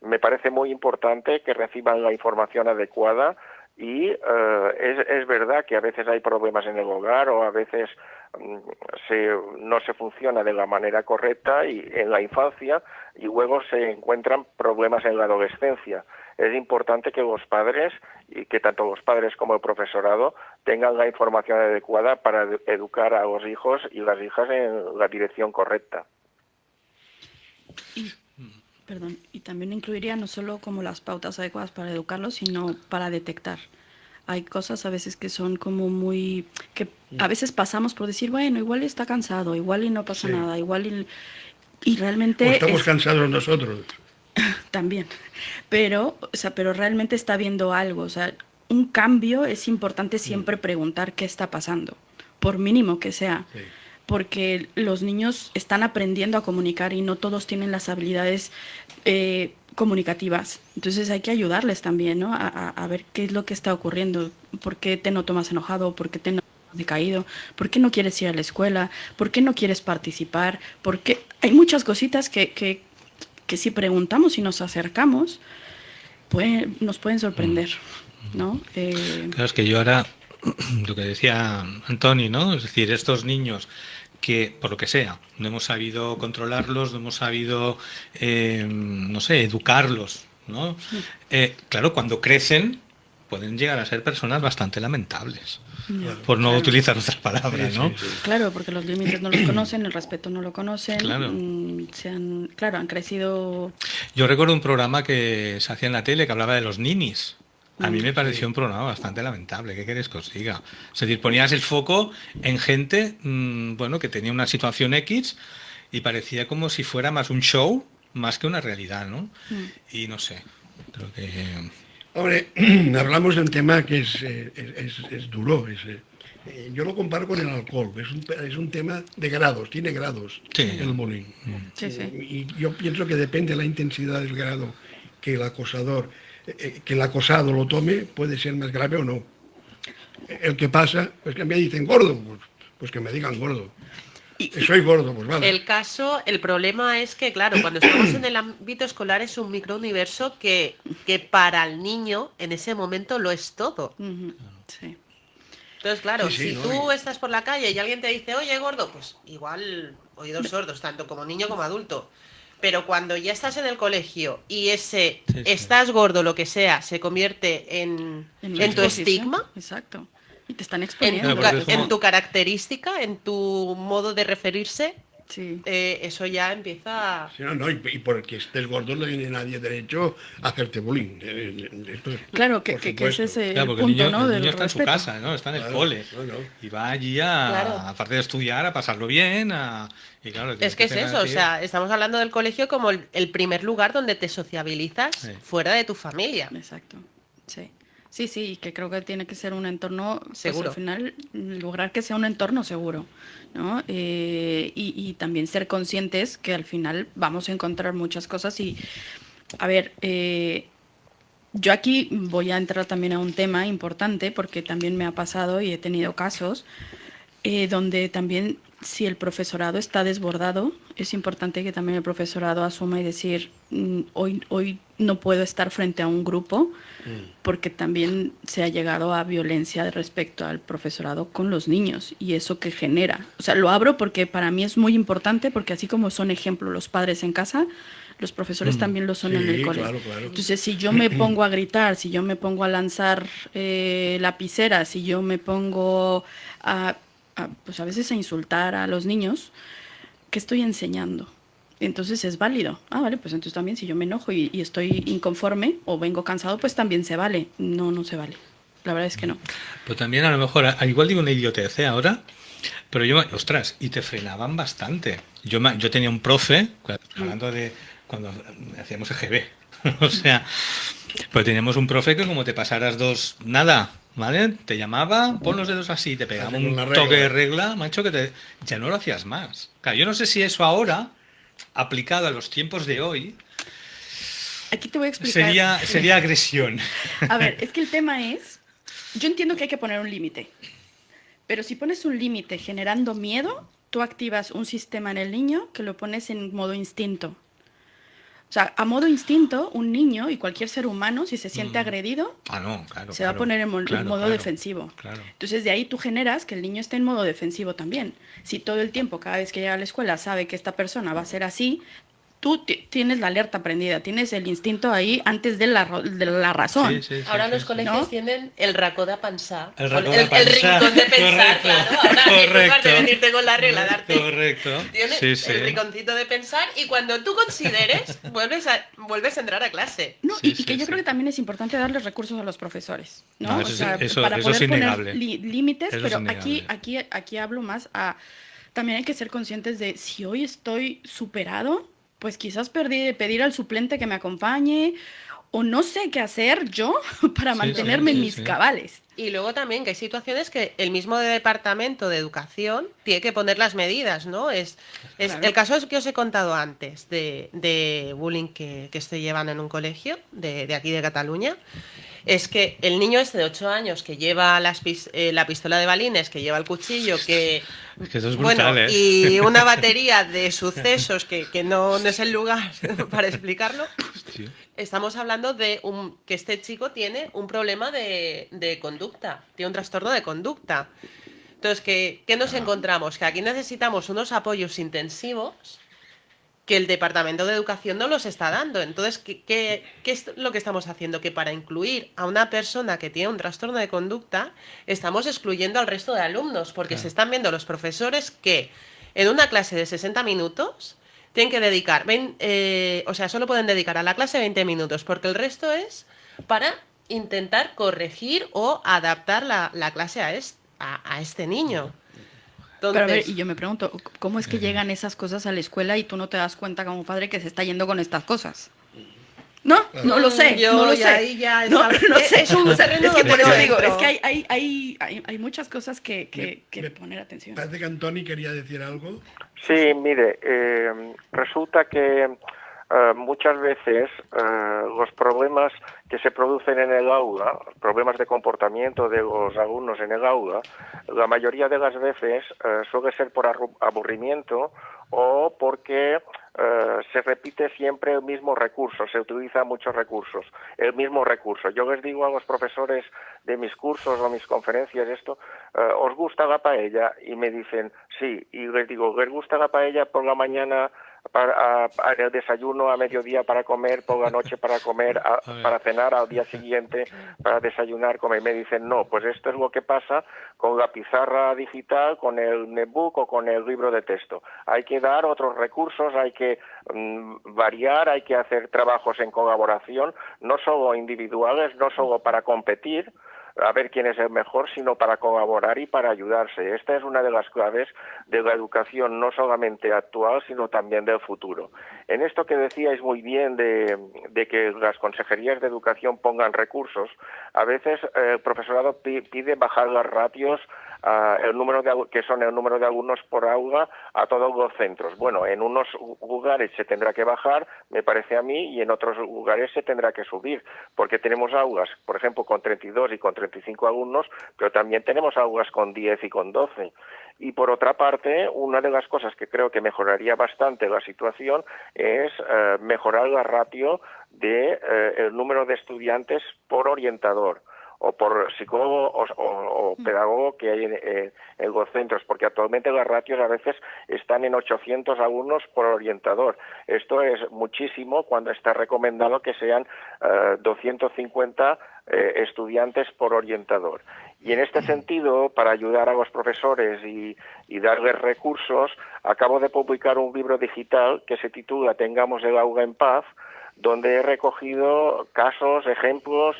me parece muy importante que reciban la información adecuada Y es verdad que a veces hay problemas en el hogar o a veces no se funciona de la manera correcta y en la infancia y luego se encuentran problemas en la adolescencia. Es importante que los padres, y que tanto los padres como el profesorado tengan la información adecuada para educar a los hijos y las hijas en la dirección correcta. Y también incluiría no solo como las pautas adecuadas para educarlos, sino para detectar. Hay cosas a veces que son como muy... que a veces pasamos por decir, bueno, igual está cansado, igual y no pasa nada, igual y realmente... O estamos cansados nosotros. También. Pero realmente está viendo algo. O sea, un cambio es importante siempre preguntar qué está pasando, por mínimo que sea. Sí. Porque los niños están aprendiendo a comunicar y no todos tienen las habilidades comunicativas. Entonces hay que ayudarles también, ¿no? A ver qué es lo que está ocurriendo. ¿Por qué te noto más enojado? ¿Por qué te noto más decaído? ¿Por qué no quieres ir a la escuela? ¿Por qué no quieres participar? Porque hay muchas cositas que si preguntamos y nos acercamos, nos pueden sorprender, ¿no? Claro, es que yo ahora, lo que decía Antoni, ¿no? Es decir, estos niños que, por lo que sea, no hemos sabido controlarlos, no hemos sabido, no sé, educarlos, ¿no? Claro, cuando crecen pueden llegar a ser personas bastante lamentables, por no utilizar otras palabras, ¿no? Sí. Claro, porque los límites no los conocen, el respeto no lo conocen, Claro. Han crecido... Yo recuerdo un programa que se hacía en la tele que hablaba de los ninis. A mí me pareció un programa bastante lamentable. ¿Qué queréis que os diga? Es decir, ponías el foco en gente, bueno, que tenía una situación X y parecía como si fuera más un show más que una realidad, ¿no? Y no sé, creo que... Hombre, hablamos de un tema que es duro. Yo lo comparo con el alcohol. Es un tema de grados, tiene grados el bullying. Sí, sí. Y yo pienso que depende de la intensidad del grado que el acosador, que el acosado lo tome, puede ser más grave o no. El que pasa, pues que me dicen gordo, pues que me digan gordo. Soy gordo, pues vale. El problema es que, claro, cuando estamos en el ámbito escolar es un microuniverso que para el niño en ese momento lo es todo. Sí. Entonces, claro, Sí, si ¿no? tú estás por la calle y alguien te dice, oye, gordo, pues igual oídos sordos, tanto como niño como adulto. Pero cuando ya estás en el colegio y ese estás gordo, lo que sea, se convierte en tu exposición. estigma, Exacto. Y te están en exponiendo. Claro, porque es como- en tu característica, en tu modo de referirse, Sí. eso ya empieza... Sí, no, y porque estés gordo no tiene nadie derecho a hacerte bullying. Esto es, Claro, por que supuesto. es ese Claro, el porque punto, el ¿no? Del niño está en su respeto. casa, ¿no? Está en el Claro, cole. no. Y va allí Claro. aparte de estudiar, a pasarlo bien, y claro, Es que es eso, o sea, estamos hablando del colegio como el primer lugar donde te sociabilizas Sí. fuera de tu familia. Exacto. Sí. Sí, sí, y que creo que tiene que ser un entorno, pues, Seguro. al final, lograr que sea un entorno seguro, ¿no? Y también ser conscientes que al final vamos a encontrar muchas cosas y, a ver, yo aquí voy a entrar también a un tema importante porque también me ha pasado y he tenido casos donde también si el profesorado está desbordado, es importante que también el profesorado asuma y decir, hoy no puedo estar frente a un grupo porque también se ha llegado a violencia respecto al profesorado con los niños y eso que genera. O sea, lo abro porque para mí es muy importante porque así como son ejemplo los padres en casa, los profesores también lo son en el Sí, cole. claro. Entonces, si yo me pongo a gritar, si yo me pongo a lanzar lapiceras, si yo me pongo pues a veces a insultar a los niños, ¿qué estoy enseñando? Entonces es válido. Vale, pues entonces también si yo me enojo y estoy inconforme o vengo cansado, pues también se vale. No se vale. La verdad es que no. Pero también a lo mejor, igual digo una idiotez ahora, pero ostras, y te frenaban bastante. Yo tenía un profe, hablando de cuando hacíamos EGB, o sea, pues teníamos un profe que como te pasaras nada, ¿vale? Te llamaba, pon los dedos así, te pegaba Hace un una regla. toque de regla, macho, ya no lo hacías más. Claro, yo no sé si eso ahora, aplicado a los tiempos de hoy, Aquí te voy a explicar. sería agresión. A ver, es que el tema es, yo entiendo que hay que poner un límite, pero si pones un límite generando miedo, tú activas un sistema en el niño que lo pones en modo instinto. O sea, a modo instinto, un niño y cualquier ser humano, si se siente agredido, No, claro, se va a poner en modo claro, defensivo. claro. Entonces, de ahí tú generas que el niño esté en modo defensivo también. Si todo el tiempo, cada vez que llega a la escuela, sabe que esta persona va a ser así, tú tienes la alerta prendida, tienes el instinto ahí antes de la razón. Sí, sí, sí, Ahora sí, los sí. colegios ¿No? tienen el racó de pensar. El o racó de el pensar. rincón de pensar, Correcto, claro. Ahora, en lugar de correcto. venirte con la regla, darte. Correcto. Tienes Sí, sí. el rinconcito de pensar y cuando tú consideres, vuelves a entrar a clase. No, Sí, y que sí, yo sí. creo que también es importante darles recursos a los profesores, ¿no? No, O eso, sea, eso para es poder poner innegable. límites, Eso es pero innegable. aquí hablo más a... También hay que ser conscientes de si hoy estoy superado, pues quizás pedir al suplente que me acompañe o no sé qué hacer yo para Sí, sí, mantenerme en sí, mis sí. cabales. Y luego también que hay situaciones que el mismo departamento de educación tiene que poner las medidas, ¿no? Es Claro. el caso que os he contado antes de bullying que estoy llevando en un colegio de aquí de Cataluña. Es que el niño este de 8 años que lleva la pistola de balines, que lleva el cuchillo, que... Es que eso es Bueno, brutal, ¿eh? y una batería de sucesos que no es el lugar para explicarlo. Hostia. Estamos hablando de que este chico tiene un problema de conducta, tiene un trastorno de conducta. Entonces, ¿qué nos encontramos? Que aquí necesitamos unos apoyos intensivos que el Departamento de Educación no los está dando. Entonces, ¿qué es lo que estamos haciendo? Que para incluir a una persona que tiene un trastorno de conducta, estamos excluyendo al resto de alumnos, porque Claro. se están viendo los profesores que en una clase de 60 minutos tienen que dedicar, o sea, solo pueden dedicar a la clase 20 minutos, porque el resto es para intentar corregir o adaptar la clase a este niño. Pero a ver, Entonces, y yo me pregunto, ¿cómo es que llegan esas cosas a la escuela y tú no te das cuenta como padre que se está yendo con estas cosas? No, no lo sé, yo no lo ya sé. ahí ya No, no sé. es un O sea, terreno es que donde por no eso digo, entro. es que hay muchas cosas que Me- poner atención. Parece que Antoni quería decir algo. Sí, mire, resulta que muchas veces los problemas que se producen en el aula, problemas de comportamiento de los alumnos en el aula, la mayoría de las veces suele ser por aburrimiento o porque se repite siempre el mismo recurso, se utiliza muchos recursos, el mismo recurso. Yo les digo a los profesores de mis cursos o mis conferencias esto, ¿os gusta la paella? Y me dicen, sí, y les digo, ¿les gusta la paella por la mañana para el desayuno, a mediodía para comer, por la noche para comer, para cenar, al día siguiente para desayunar, comer? Me dicen, no, pues esto es lo que pasa con la pizarra digital, con el netbook o con el libro de texto. Hay que dar otros recursos, hay que variar, hay que hacer trabajos en colaboración, no solo individuales, no solo para competir, a ver quién es el mejor, sino para colaborar y para ayudarse. Esta es una de las claves de la educación, no solamente actual, sino también del futuro. En esto que decíais muy bien de que las consejerías de educación pongan recursos, a veces el profesorado pide bajar las ratios el número que son el número de alumnos por aula a todos los centros. Bueno, en unos lugares se tendrá que bajar, me parece a mí, y en otros lugares se tendrá que subir, porque tenemos aulas, por ejemplo, con 32 y con 35 alumnos, pero también tenemos aulas con 10 y con 12. Y por otra parte, una de las cosas que creo que mejoraría bastante la situación es mejorar la ratio de el número de estudiantes por orientador o por psicólogo o pedagogo que hay en los centros, porque actualmente las ratios a veces están en 800 alumnos por orientador. Esto es muchísimo cuando está recomendado que sean 250 estudiantes por orientador. Y en este sentido, para ayudar a los profesores y darles recursos, acabo de publicar un libro digital que se titula Tengamos el aula en paz, donde he recogido casos, ejemplos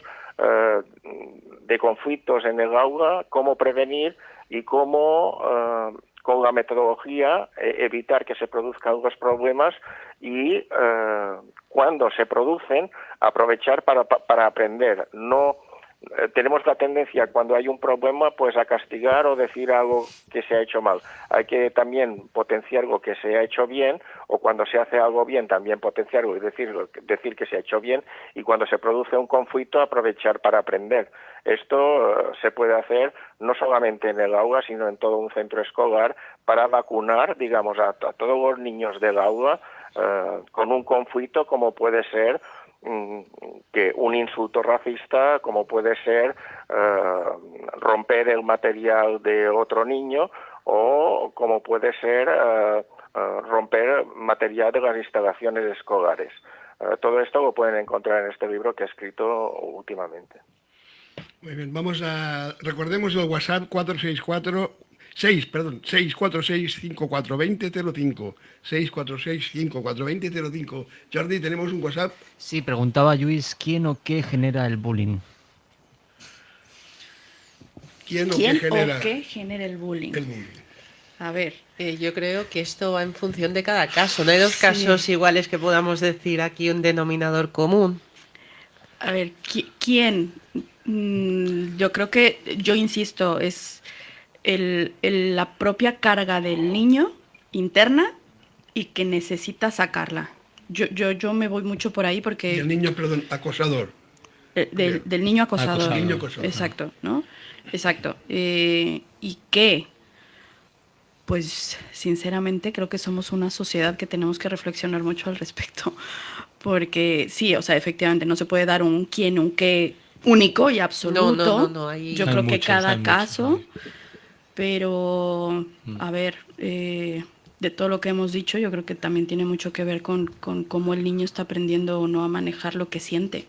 de conflictos en el aula, cómo prevenir y cómo con la metodología evitar que se produzcan los problemas y cuando se producen aprovechar para aprender, no tenemos la tendencia cuando hay un problema pues a castigar o decir algo que se ha hecho mal. Hay que también potenciar algo que se ha hecho bien, o cuando se hace algo bien también potenciarlo y decir que se ha hecho bien, y cuando se produce un conflicto aprovechar para aprender. Esto se puede hacer no solamente en el aula, sino en todo un centro escolar, para vacunar, digamos, a todos los niños del aula con un conflicto como puede ser que un insulto racista, como puede ser romper el material de otro niño, o como puede ser romper material de las instalaciones escolares. Todo esto lo pueden encontrar en este libro que he escrito últimamente. Muy bien, recordemos el WhatsApp 646-542005. 646-542005. Jordi, tenemos un WhatsApp. Sí, preguntaba Luis, ¿quién o qué genera el bullying? ¿Quién o qué genera el bullying? El bullying. A ver. Yo creo que esto va en función de cada caso. No hay dos casos iguales que podamos decir aquí un denominador común. A ver, ¿quién? Yo creo que, yo insisto, es la propia carga del niño interna y que necesita sacarla. Yo me voy mucho por ahí porque... Y el niño, perdón, acosador. Del niño acosador. Niño acosador. Exacto, ¿no? Exacto. ¿Y qué? Pues sinceramente creo que somos una sociedad que tenemos que reflexionar mucho al respecto, porque sí, o sea, efectivamente no se puede dar un quién, un qué único y absoluto. No. Yo creo que cada caso, pero a ver, de todo lo que hemos dicho, yo creo que también tiene mucho que ver con cómo el niño está aprendiendo o no a manejar lo que siente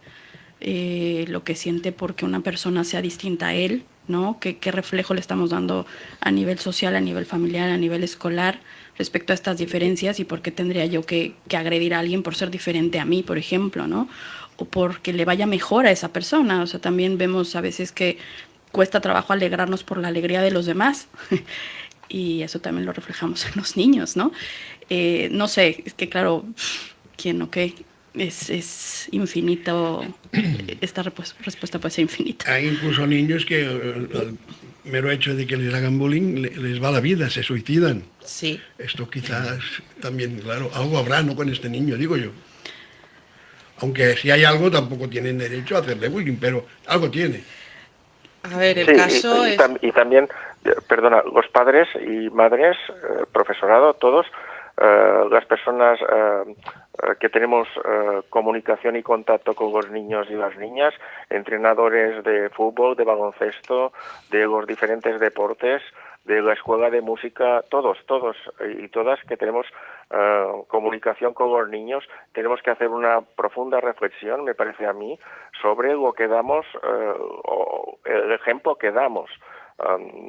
porque una persona sea distinta a él, ¿no? ¿Qué reflejo le estamos dando a nivel social, a nivel familiar, a nivel escolar respecto a estas diferencias, y por qué tendría yo que agredir a alguien por ser diferente a mí, por ejemplo, ¿no? O porque le vaya mejor a esa persona. O sea, también vemos a veces que cuesta trabajo alegrarnos por la alegría de los demás y eso también lo reflejamos en los niños, ¿no? No sé, es que claro, ¿quién o qué? Es infinito, esta respuesta puede ser infinita. Hay incluso niños que al mero hecho de que les hagan bullying les va la vida, se suicidan. Sí. Esto quizás también, claro, algo habrá, ¿no?, con este niño, digo yo. Aunque si hay algo, tampoco tienen derecho a hacerle bullying, pero algo tiene. A ver, el caso es... Y también, perdona, los padres y madres, profesorado, todos, las personas que tenemos comunicación y contacto con los niños y las niñas, entrenadores de fútbol, de baloncesto, de los diferentes deportes, de la escuela de música, todos y todas que tenemos comunicación con los niños, tenemos que hacer una profunda reflexión, me parece a mí, sobre lo que damos, o el ejemplo que damos.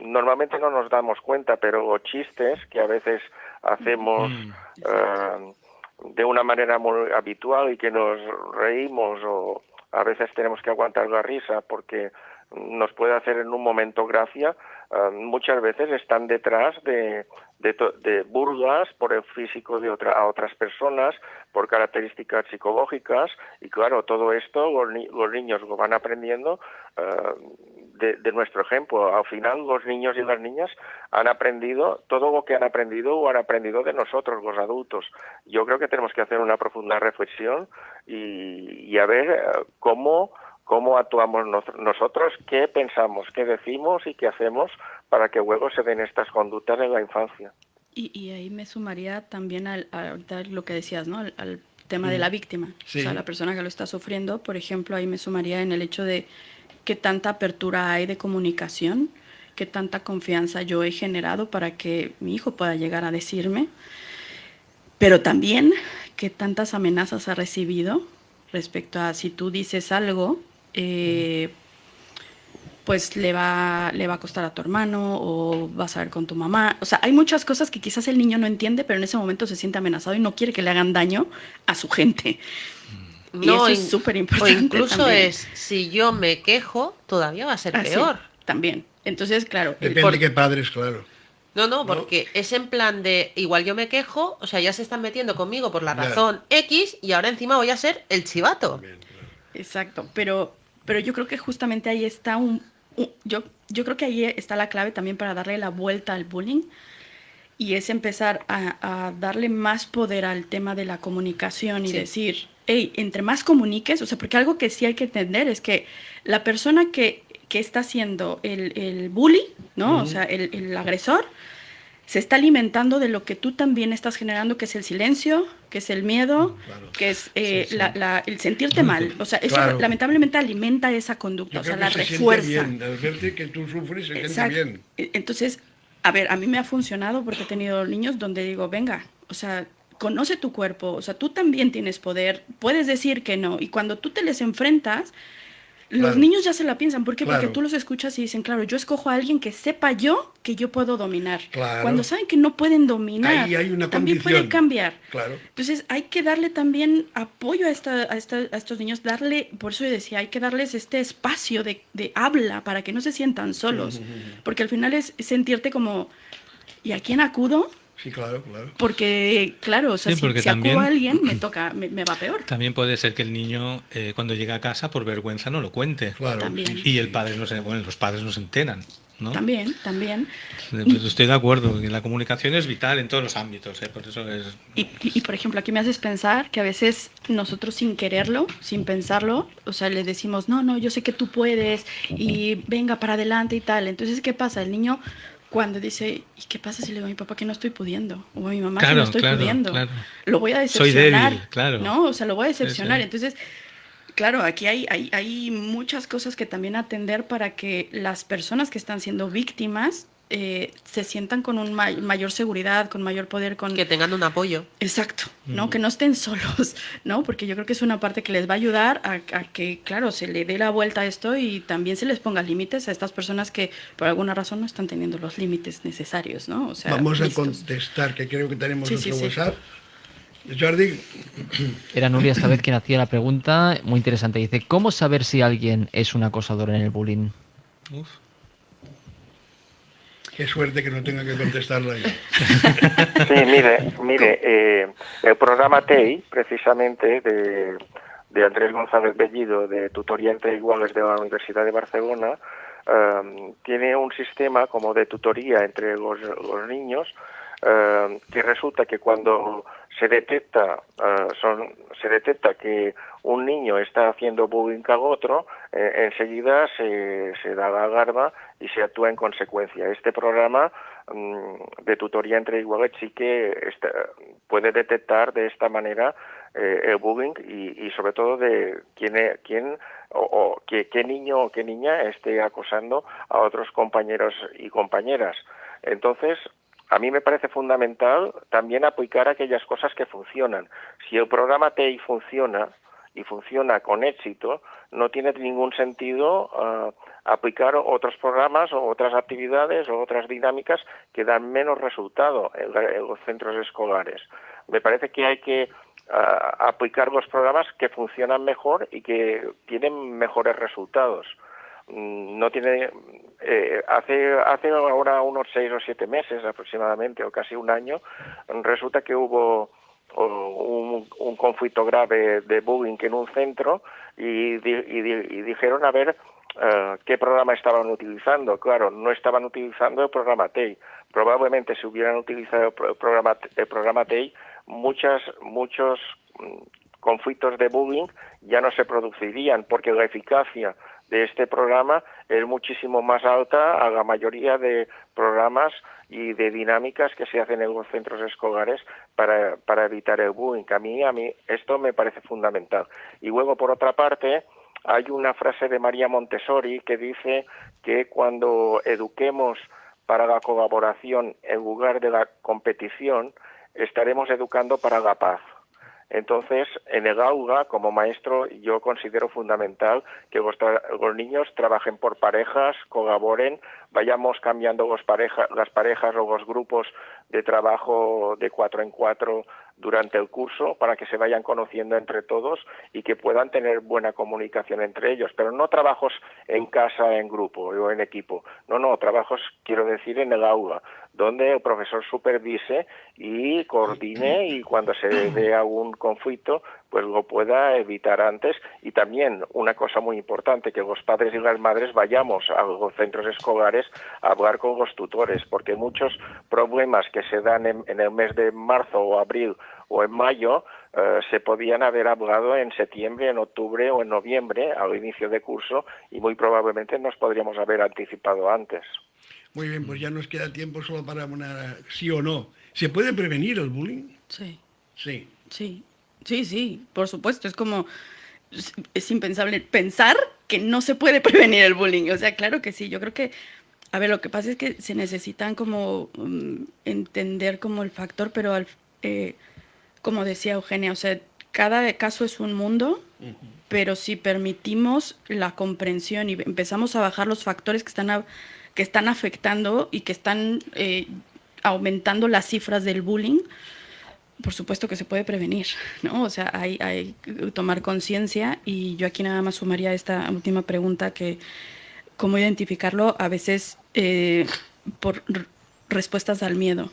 Normalmente no nos damos cuenta, pero los chistes que a veces hacemos de una manera muy habitual y que nos reímos, o a veces tenemos que aguantar la risa porque nos puede hacer en un momento gracia, muchas veces están detrás de burlas por el físico a otras personas, por características psicológicas, y claro, todo esto los niños lo van aprendiendo de nuestro ejemplo. Al final los niños y las niñas han aprendido todo lo que han aprendido, o han aprendido de nosotros, los adultos. Yo creo que tenemos que hacer una profunda reflexión y a ver cómo actuamos nosotros, qué pensamos, qué decimos y qué hacemos para que luego se den estas conductas en la infancia. Y ahí me sumaría también ahorita lo que decías, ¿no? Al tema de la víctima. Sí. O sea, la persona que lo está sufriendo, por ejemplo, ahí me sumaría en el hecho de qué tanta apertura hay de comunicación, qué tanta confianza yo he generado para que mi hijo pueda llegar a decirme, pero también qué tantas amenazas ha recibido respecto a si tú dices algo, pues le va a costar a tu hermano, o vas a ver con tu mamá. O sea, hay muchas cosas que quizás el niño no entiende, pero en ese momento se siente amenazado y no quiere que le hagan daño a su gente. Y eso es súper importante. O incluso también. si yo me quejo, todavía va a ser Sí, peor. también. Entonces, claro. Depende de qué padres, claro. No, porque es en plan de, igual yo me quejo, o sea, ya se están metiendo conmigo por la Ya. razón X, y ahora encima voy a ser el chivato. Bien, claro. Exacto, pero Pero yo creo que justamente ahí está yo creo que ahí está la clave también para darle la vuelta al bullying, y es empezar a darle más poder al tema de la comunicación y Sí. decir, hey, entre más comuniques, o sea, porque algo que sí hay que entender es que la persona que está haciendo el bully, ¿no? O sea, el agresor, se está alimentando de lo que tú también estás generando, que es el silencio, que es el miedo, Claro. que es Sí, sí. el sentirte mal. O sea, eso Claro. lamentablemente alimenta esa conducta, Yo o sea, creo la que se refuerza. siente bien, al verte que tú sufres se siente Exacto. bien. Entonces, a ver, a mí me ha funcionado porque he tenido niños donde digo, venga, o sea, conoce tu cuerpo, o sea, tú también tienes poder, puedes decir que no, y cuando tú te les enfrentas, los Claro. niños ya se la piensan. ¿Por qué? Claro. Porque tú los escuchas y dicen, claro, yo escojo a alguien que sepa yo que yo puedo dominar. Claro. Cuando saben que no pueden dominar, Ahí hay una también condición. puede cambiar. Claro. Entonces hay que darle también apoyo a estos niños, por eso yo decía, hay que darles este espacio de habla para que no se sientan solos. Porque al final es sentirte como, ¿y a quién acudo? Sí, claro, claro. Porque, claro, o sea, Sí, porque si acudo también- a alguien, me va peor. También puede ser que el niño, cuando llega a casa, por vergüenza no lo cuente. Claro. También. sí, Y sí, el sí. padre los padres no se enteran, ¿no? También. Pues estoy de acuerdo, que la comunicación es vital en todos los ámbitos, por eso es... Y, por ejemplo, aquí me haces pensar que a veces nosotros sin quererlo, sin pensarlo, o sea, le decimos, no, yo sé que tú puedes y venga para adelante y tal. Entonces, ¿qué pasa? El niño cuando dice, ¿y qué pasa si le digo a mi papá que no estoy pudiendo? O a mi mamá que Claro, no estoy claro, pudiendo. claro. Lo voy a Soy decepcionar. débil, claro. ¿No? O sea, lo voy a decepcionar. Sí. Entonces, claro, aquí hay muchas cosas que también atender para que las personas que están siendo víctimas se sientan con un mayor seguridad, con mayor poder, con... Que tengan un apoyo. Exacto, ¿no? Que no estén solos, ¿no? Porque yo creo que es una parte que les va a ayudar a que, claro, se le dé la vuelta a esto y también se les ponga límites a estas personas que por alguna razón no están teniendo los límites necesarios, ¿no? O sea, Vamos a listos. contestar, que creo que tenemos Sí, otro sí, sí. WhatsApp. Jordi, Era Nuria esta vez quien hacía la pregunta, muy interesante. Dice, ¿cómo saber si alguien es un acosador en el bullying? Uf. qué suerte que no tenga que contestarla yo. Sí, mire, el programa TEI, precisamente, de Andrés González Bellido, de Tutoría entre Iguales de la Universidad de Barcelona, tiene un sistema como de tutoría entre los niños, que resulta que cuando se detecta que un niño está haciendo bullying a otro, enseguida se da la alarma y se actúa en consecuencia. Este programa de tutoría entre iguales sí que puede detectar de esta manera el bullying y sobre todo de quién o qué niño o qué niña esté acosando a otros compañeros y compañeras. Entonces, a mí me parece fundamental también aplicar aquellas cosas que funcionan. Si el programa TEI funciona y funciona con éxito, no tiene ningún sentido aplicar otros programas o otras actividades o otras dinámicas que dan menos resultado en los centros escolares. Me parece que hay que aplicar los programas que funcionan mejor y que tienen mejores resultados. No tiene hace ahora unos 6 o 7 meses aproximadamente, o casi un año, resulta que hubo un conflicto grave de bullying en un centro y dijeron a ver qué programa estaban utilizando. Claro, no estaban utilizando el programa TEI. Probablemente si hubieran utilizado el programa TEI, muchos conflictos de bullying ya no se producirían, porque la eficacia de este programa es muchísimo más alta a la mayoría de programas y de dinámicas que se hacen en los centros escolares para evitar el bullying. A mí esto me parece fundamental. Y luego, por otra parte, hay una frase de María Montessori que dice que cuando eduquemos para la colaboración en lugar de la competición, estaremos educando para la paz. Entonces, en el aula, como maestro, yo considero fundamental que los niños trabajen por parejas, colaboren, vayamos cambiando las parejas o los grupos de trabajo de 4 en 4 durante el curso para que se vayan conociendo entre todos y que puedan tener buena comunicación entre ellos, pero no trabajos en casa, en grupo o en equipo, no, trabajos, quiero decir, en el aula, donde el profesor supervise y coordine, y cuando se dé algún conflicto pues lo pueda evitar antes. Y también una cosa muy importante, que los padres y las madres vayamos a los centros escolares a hablar con los tutores, porque muchos problemas que se dan en el mes de marzo o abril o en mayo se podían haber hablado en septiembre, en octubre o en noviembre al inicio de curso, y muy probablemente nos podríamos haber anticipado antes. Muy bien, pues ya nos queda tiempo solo para una sí o no. ¿Se puede prevenir el bullying? Sí, Sí. sí, sí, sí, por supuesto. Es como, es impensable pensar que no se puede prevenir el bullying. O sea, claro que sí. Yo creo que, a ver, lo que pasa es que se necesitan como entender como el factor, pero como decía Eugenia, o sea, cada caso es un mundo, pero si permitimos la comprensión y empezamos a bajar los factores que están afectando y que están aumentando las cifras del bullying, por supuesto que se puede prevenir, ¿no? O sea, hay que tomar conciencia, y yo aquí nada más sumaría esta última pregunta, que cómo identificarlo a veces por respuestas al miedo.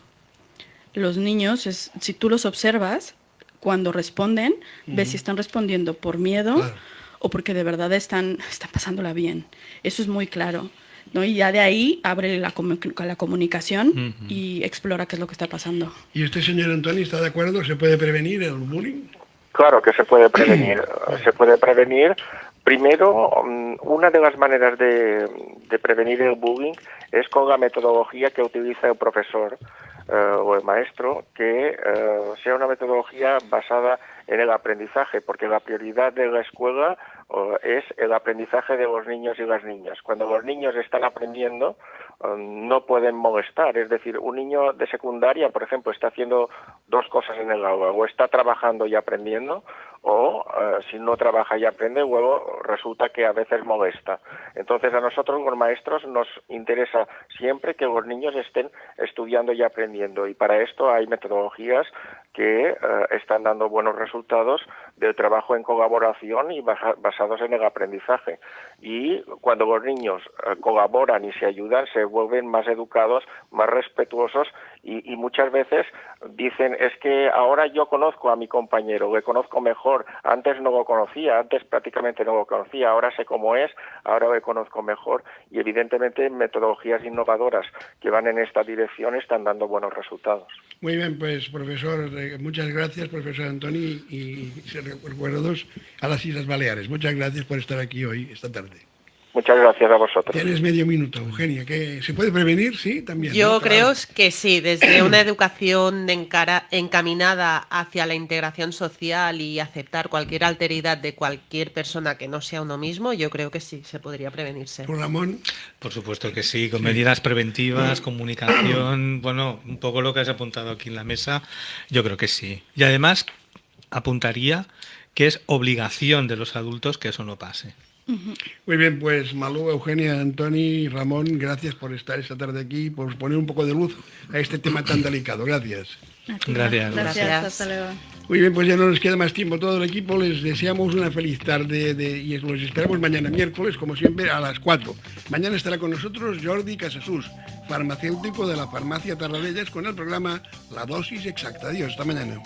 Los niños, si tú los observas, cuando responden, ves si están respondiendo por miedo, Claro. o porque de verdad están pasándola bien. Eso es muy claro, ¿no? Y ya de ahí abre la comunicación y explora qué es lo que está pasando. ¿Y usted, señor Antoni, está de acuerdo? ¿Se puede prevenir el bullying? Claro que se puede prevenir. Se puede prevenir. Primero, una de las maneras de prevenir el bullying es con la metodología que utiliza el profesor o el maestro, que sea una metodología basada en el aprendizaje, porque la prioridad de la escuela es el aprendizaje de los niños y las niñas. Cuando los niños están aprendiendo, no pueden molestar. Es decir, un niño de secundaria, por ejemplo, está haciendo dos cosas en el aula: o está trabajando y aprendiendo, o si no trabaja y aprende, luego resulta que a veces molesta. Entonces, a nosotros, los maestros, nos interesa siempre que los niños estén estudiando y aprendiendo, y para esto hay metodologías que están dando buenos resultados del trabajo en colaboración y basados en el aprendizaje. Y cuando los niños colaboran y se ayudan, se vuelven más educados, más respetuosos, y muchas veces dicen: es que ahora yo conozco a mi compañero, le conozco mejor, antes no lo conocía, antes prácticamente no lo conocía, ahora sé cómo es, ahora le conozco mejor. Y evidentemente metodologías innovadoras que van en esta dirección están dando buenos resultados. Muy bien, pues profesor, muchas gracias, profesor Antoni, y recuerdos a las Islas Baleares. Muchas gracias por estar aquí hoy, esta tarde. Muchas gracias a vosotros. Tienes medio minuto, Eugenia. ¿Que se puede prevenir? Sí, también. Yo ¿no? creo Claro. que sí, desde una educación encaminada hacia la integración social y aceptar cualquier alteridad de cualquier persona que no sea uno mismo, yo creo que sí, se podría prevenirse. Por Ramón. Por supuesto que sí, con medidas preventivas, comunicación, bueno, un poco lo que has apuntado aquí en la mesa, yo creo que sí. Y además apuntaría que es obligación de los adultos que eso no pase. Muy bien, pues Malú, Eugenia, Antoni y Ramón, gracias por estar esta tarde aquí, por poner un poco de luz a este tema tan delicado. Gracias. Gracias. Gracias. Hasta luego. Muy bien, pues ya no nos queda más tiempo. Todo el equipo les deseamos una feliz tarde y los esperamos mañana miércoles, como siempre, a las 4. Mañana estará con nosotros Jordi Casasus, farmacéutico de la farmacia Tarradellas, con el programa La Dosis Exacta. Adiós, hasta mañana.